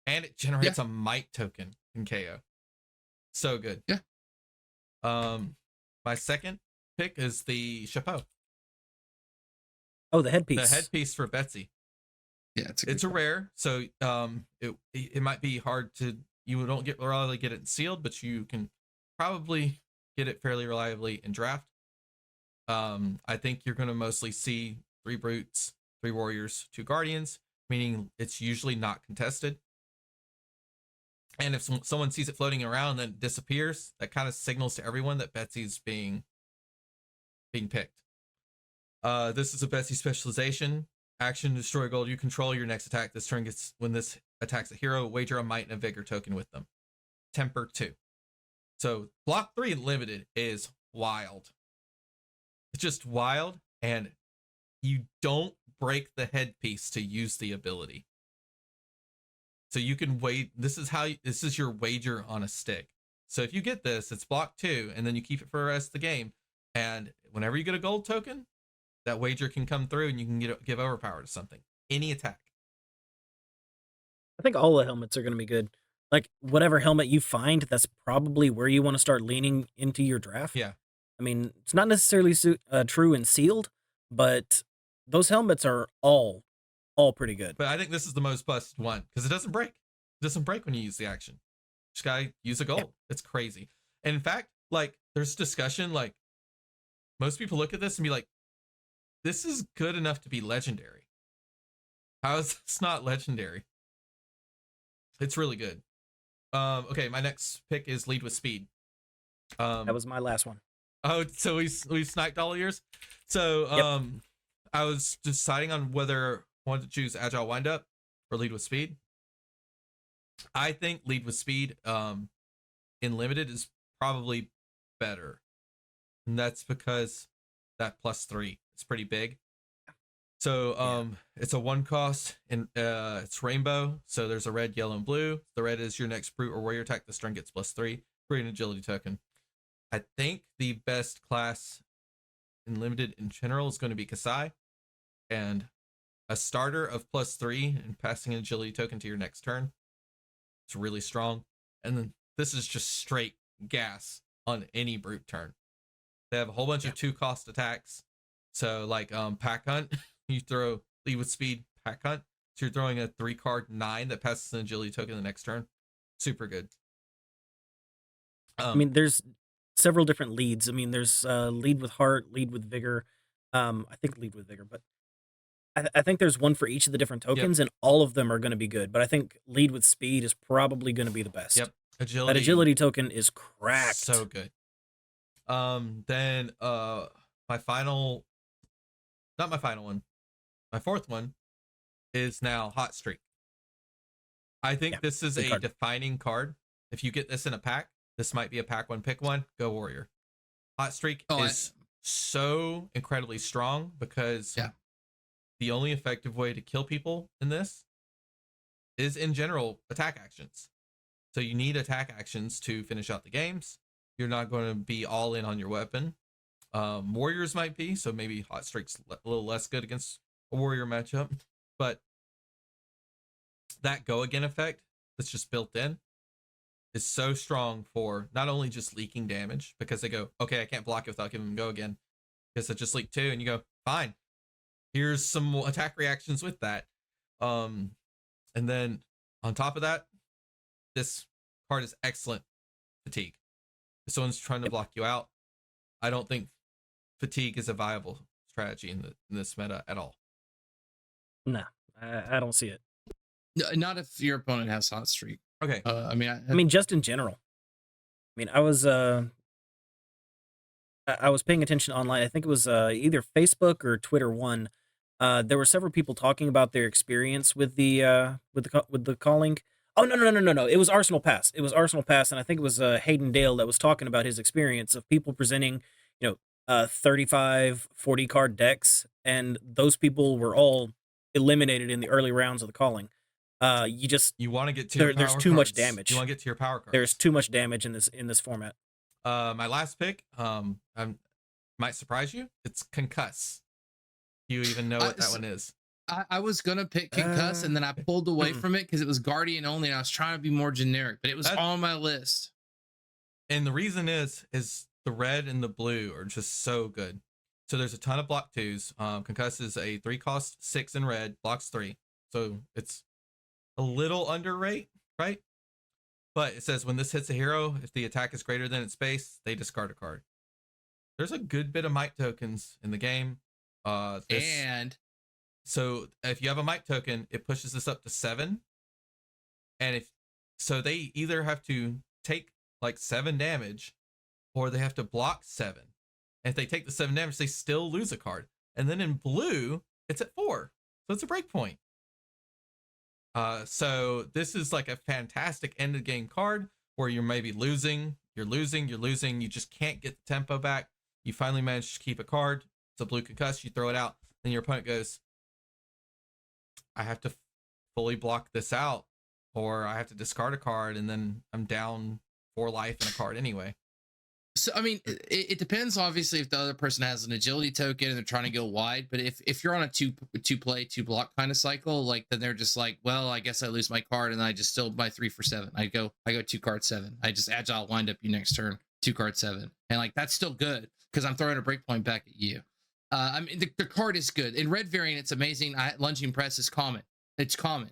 And it generates a might token in KO. So good. Yeah. My second pick is the chapeau. Oh, the headpiece. The headpiece for Betsy. Yeah, it's a rare, so it might be hard to. You don't really get it sealed, but you can probably get it fairly reliably in draft. I think you're going to mostly see 3 brutes, 3 warriors, 2 guardians, meaning it's usually not contested. And if someone sees it floating around and then it disappears, that kind of signals to everyone that Betsy's being picked. This is a Betsy specialization. Action, destroy gold you control. Your next attack this turn gets, when this attacks a hero, wager a might and a vigor token with them. Temper 2. So block 3 limited is wild. It's just wild, and you don't break the headpiece to use the ability. So you can wait. This is your wager on a stick. So if you get this, it's block 2, and then you keep it for the rest of the game. And whenever you get a gold token, that wager can come through, and you can give overpower to something. Any attack. I think all the helmets are going to be good. Like whatever helmet you find, that's probably where you want to start leaning into your draft. Yeah. I mean, it's not necessarily true and sealed, but those helmets are all pretty good. But I think this is the most busted one because it doesn't break. It doesn't break when you use the action. Just gotta use a gold. Yeah. It's crazy. And in fact, like there's discussion, like most people look at this and be like, this is good enough to be legendary. How is this not legendary? It's really good. Okay, my next pick is lead with speed. That was my last one. Oh, so we sniped all of yours. So I was deciding on whether I wanted to choose agile windup or lead with speed. I think lead with speed in limited is probably better, and that's because that +3 is pretty big. So it's a 1 cost and it's rainbow. So there's a red, yellow, and blue. The red is your next brute or warrior attack. This turn gets +3. Create an agility token. I think the best class in limited in general is going to be Kasai, and a starter of +3 and passing an agility token to your next turn. It's really strong. And then this is just straight gas on any brute turn. They have a whole bunch of 2 cost attacks. So like pack hunt, you throw lead with speed, pack hunt. So you're throwing a 3-card 9 that passes an agility token the next turn. Super good. I mean, there's several different leads. I mean, there's lead with heart, lead with vigor. I think lead with vigor, but I think there's one for each of the different tokens, and all of them are going to be good. But I think lead with speed is probably going to be the best. Yep. That agility token is cracked. So good. Then my final, not my final one, my fourth one is now Hot Streak. I think this is a defining card. If you get this in a pack, this might be a pack one, pick one, go Warrior. Hot Streak is so incredibly strong because the only effective way to kill people in this is in general attack actions. So you need attack actions to finish out the games. You're not going to be all in on your weapon. Warriors might be, so maybe Hot Streak's a little less good against a Warrior matchup, but that go again effect that's just built in is so strong for not only just leaking damage, because they go, okay, I can't block it without giving them go again, because it just leaked 2, and you go, fine, here's some attack reactions with that. And then on top of that, this card is excellent fatigue. If someone's trying to block you out, I don't think fatigue is a viable strategy in this meta at all. No, I don't see it. Not if your opponent has Hot Streak. Okay. I mean, just in general. I mean, I was paying attention online. I think it was either Facebook or Twitter one. There were several people talking about their experience with the calling. Oh no! It was Arsenal Pass. And I think it was Hayden Dale that was talking about his experience of people presenting, 35, 40 card decks, and those people were all eliminated in the early rounds of the calling. You want to get to there's too much damage. You want to get to your power cards. There's too much damage in this format. My last pick, might surprise you. It's Concuss. You even know what that one is? I was gonna pick Concuss, and then I pulled away from it because it was Guardian only, and I was trying to be more generic, but it was on my list. And the reason is the red and the blue are just so good. So there's a ton of block 2s. Concuss is a 3-cost 6 in red, blocks 3. So it's a little underrate, right? But it says when this hits a hero, if the attack is greater than its base, they discard a card. There's a good bit of might tokens in the game. So if you have a might token, it pushes this up to 7. And they either have to take like 7 damage, or they have to block 7. And if they take the 7 damage, they still lose a card. And then in blue, it's at 4. So it's a break point. So this is like a fantastic end of game card where you're maybe losing, you just can't get the tempo back. You finally manage to keep a card. It's a blue Concuss, you throw it out, then your opponent goes, I have to fully block this out, or I have to discard a card, and then I'm down 4 life in a card anyway. So, I mean, it depends, obviously, if the other person has an agility token and they're trying to go wide. But if you're on a two play, 2 block kind of cycle, like, then they're just like, well, I guess I lose my card and I just still buy 3 for 7. I go 2 card 7. I just agile wind up you next turn, 2 card 7. And like, that's still good because I'm throwing a breakpoint back at you. I mean, the card is good. In red variant, it's amazing. Lunging press is common. It's common.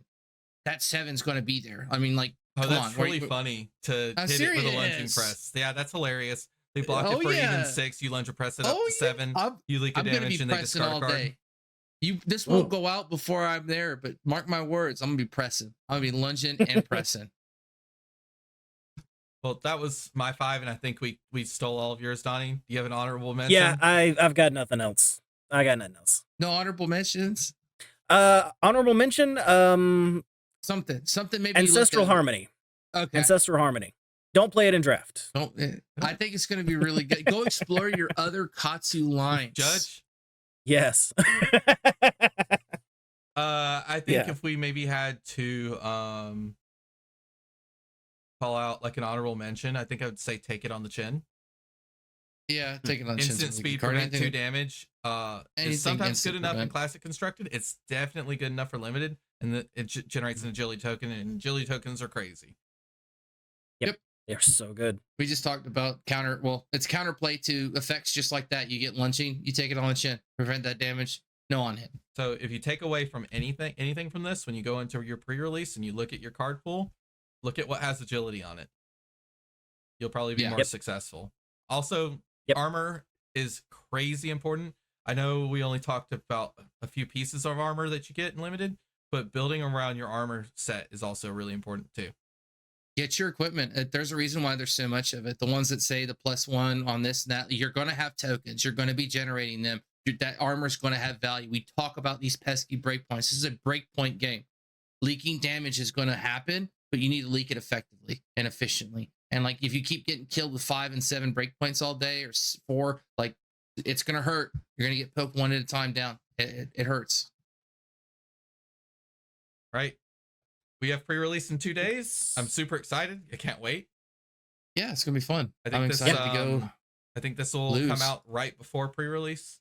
That 7's going to be there. I mean, like, that's really funny to hit it with a lunging press. Yeah, that's hilarious. They block it for even 6. You lunge or press it up to 7. You leak a damage and they discard a card. Day. This won't go out before I'm there, but mark my words, I'm gonna be pressing. I'm gonna be lunging and pressing. Well, that was my 5, and I think we stole all of yours, Donnie. Do you have an honorable mention? Yeah, I've got nothing else. I got nothing else. No honorable mentions. Honorable mention. Something maybe Ancestral Harmony. Okay. Ancestral Harmony. Don't play it in draft. I think it's going to be really good. Go explore your other Katsu lines. Judge? Yes. I think if we maybe had to call out like an honorable mention, I think I would say Take It on the Chin. Yeah, Take It on the Chin. Instant speed, prevent 2 damage. It's sometimes good enough in Classic Constructed. It's definitely good enough for Limited, and it generates an agility token, and agility tokens are crazy. Yep. They're so good. We just talked about it's counterplay to effects just like that. You get lunging, you take it on the chin, prevent that damage, no on hit. So if you take away from anything from this, when you go into your pre-release and you look at your card pool, look at what has agility on it. You'll probably be more successful. Also, armor is crazy important. I know we only talked about a few pieces of armor that you get in limited, but building around your armor set is also really important too. Get your equipment. There's a reason why there's so much of it. The ones that say the +1 on this and that, you're going to have tokens. You're going to be generating them. That armor is going to have value. We talk about these pesky breakpoints. This is a breakpoint game. Leaking damage is going to happen, but you need to leak it effectively and efficiently. And like, if you keep getting killed with 5 and 7 breakpoints all day, or 4, like, it's going to hurt. You're going to get poked one at a time down. It hurts. Right. We have pre-release in 2 days. I'm super excited. I can't wait. Yeah, it's going to be fun. I'm excited to go. I think this will lose. come out right before pre-release.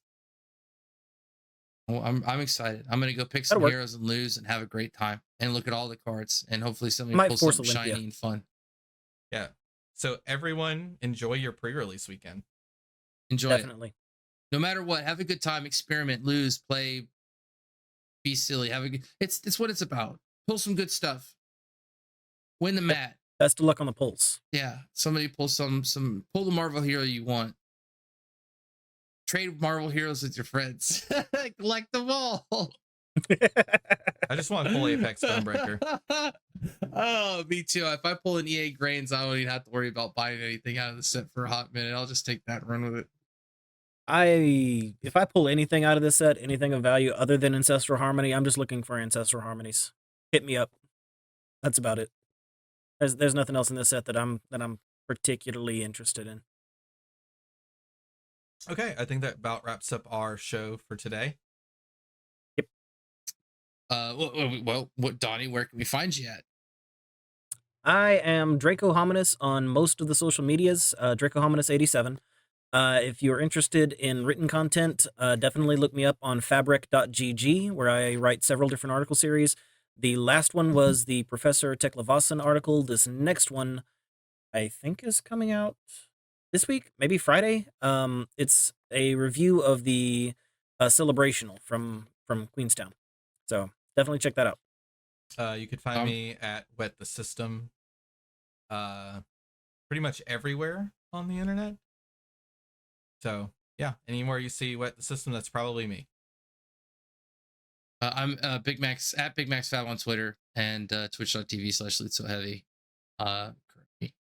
Well, I'm excited. I'm going to go pick some heroes and lose and have a great time and look at all the cards, and hopefully somebody pulls something shiny and fun. Yeah. So everyone enjoy your pre-release weekend. Enjoy Definitely. it. No matter what, have a good time, experiment, lose, play, be silly. Have a good, it's what it's about. Pull some good stuff. Win the mat. Best of luck on the pulls. Yeah. Somebody pull pull the Marvel hero you want. Trade Marvel heroes with your friends. Collect them all. I just want to pull Apex Stonebreaker. Oh, me too. If I pull an EA Grains, I don't even have to worry about buying anything out of the set for a hot minute. I'll just take that and run with it. If I pull anything out of this set, anything of value other than Ancestral Harmony, I'm just looking for Ancestral Harmonies. Hit me up. That's about it. There's nothing else in this set that I'm particularly interested in. Okay, I think that about wraps up our show for today. Yep. Well, Donnie, where can we find you at? I am Draco Hominis on most of the social medias. Draco Hominis 87. If you're interested in written content, definitely look me up on fabric.gg, where I write several different article series. The last one was the Professor Teklavasan article. This next one, I think, is coming out this week, maybe Friday. It's a review of the Celebrational from Queenstown. So definitely check that out. You could find me at Wet the System pretty much everywhere on the internet. So yeah, anywhere you see Wet the System, that's probably me. I'm Big Max at Big Max Fab on Twitter and twitch.tv/LeadSoHeavy currently.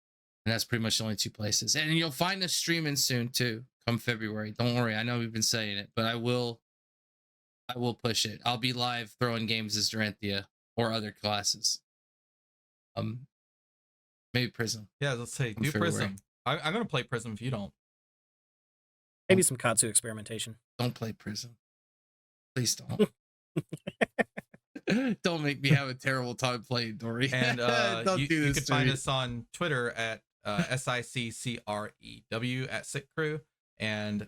And that's pretty much the only 2 places. And you'll find us streaming soon too, come February. Don't worry, I know we've been saying it, but I will push it. I'll be live throwing games as Doranthia or other classes. Maybe Prism. Yeah, let's say do February. Prism. I'm gonna play Prism if you don't. Maybe some Katsu experimentation. Don't play Prism. Please don't. Don't make me have a terrible time playing, Dory. And you can find us on Twitter at SICCREW at Sick Crew. And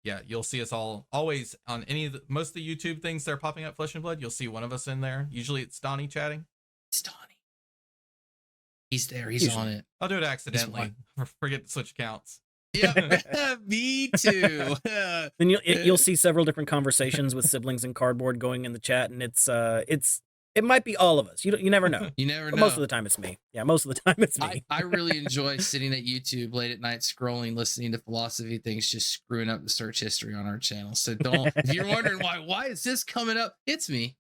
yeah, you'll see us always on most of the YouTube things that are popping up, Flesh and Blood. You'll see one of us in there. Usually it's Donnie chatting. It's Donnie. He's there. He's on it. I'll do it accidentally. Forget to switch accounts. Yeah, me too. Then you'll see several different conversations with siblings and cardboard going in the chat, and it might be all of us. You never know. You never know. Most of the time it's me. Yeah, most of the time it's me. I really enjoy sitting at YouTube late at night, scrolling, listening to philosophy things, just screwing up the search history on our channel. So don't. If you're wondering why is this coming up, it's me.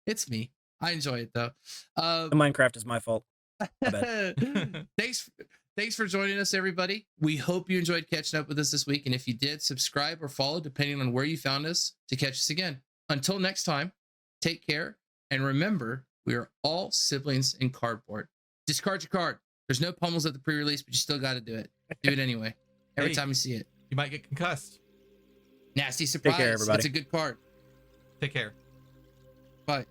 It's me. I enjoy it though. The Minecraft is my fault. My bad. Thanks for joining us, everybody. We hope you enjoyed catching up with us this week. And if you did, subscribe or follow, depending on where you found us, to catch us again. Until next time, take care. And remember, we are all siblings in cardboard. Discard your card. There's no pummels at the pre-release, but you still got to do it. Do it anyway. Every time you see it. You might get concussed. Nasty surprise. Take care, everybody. It's a good card. Take care. Bye.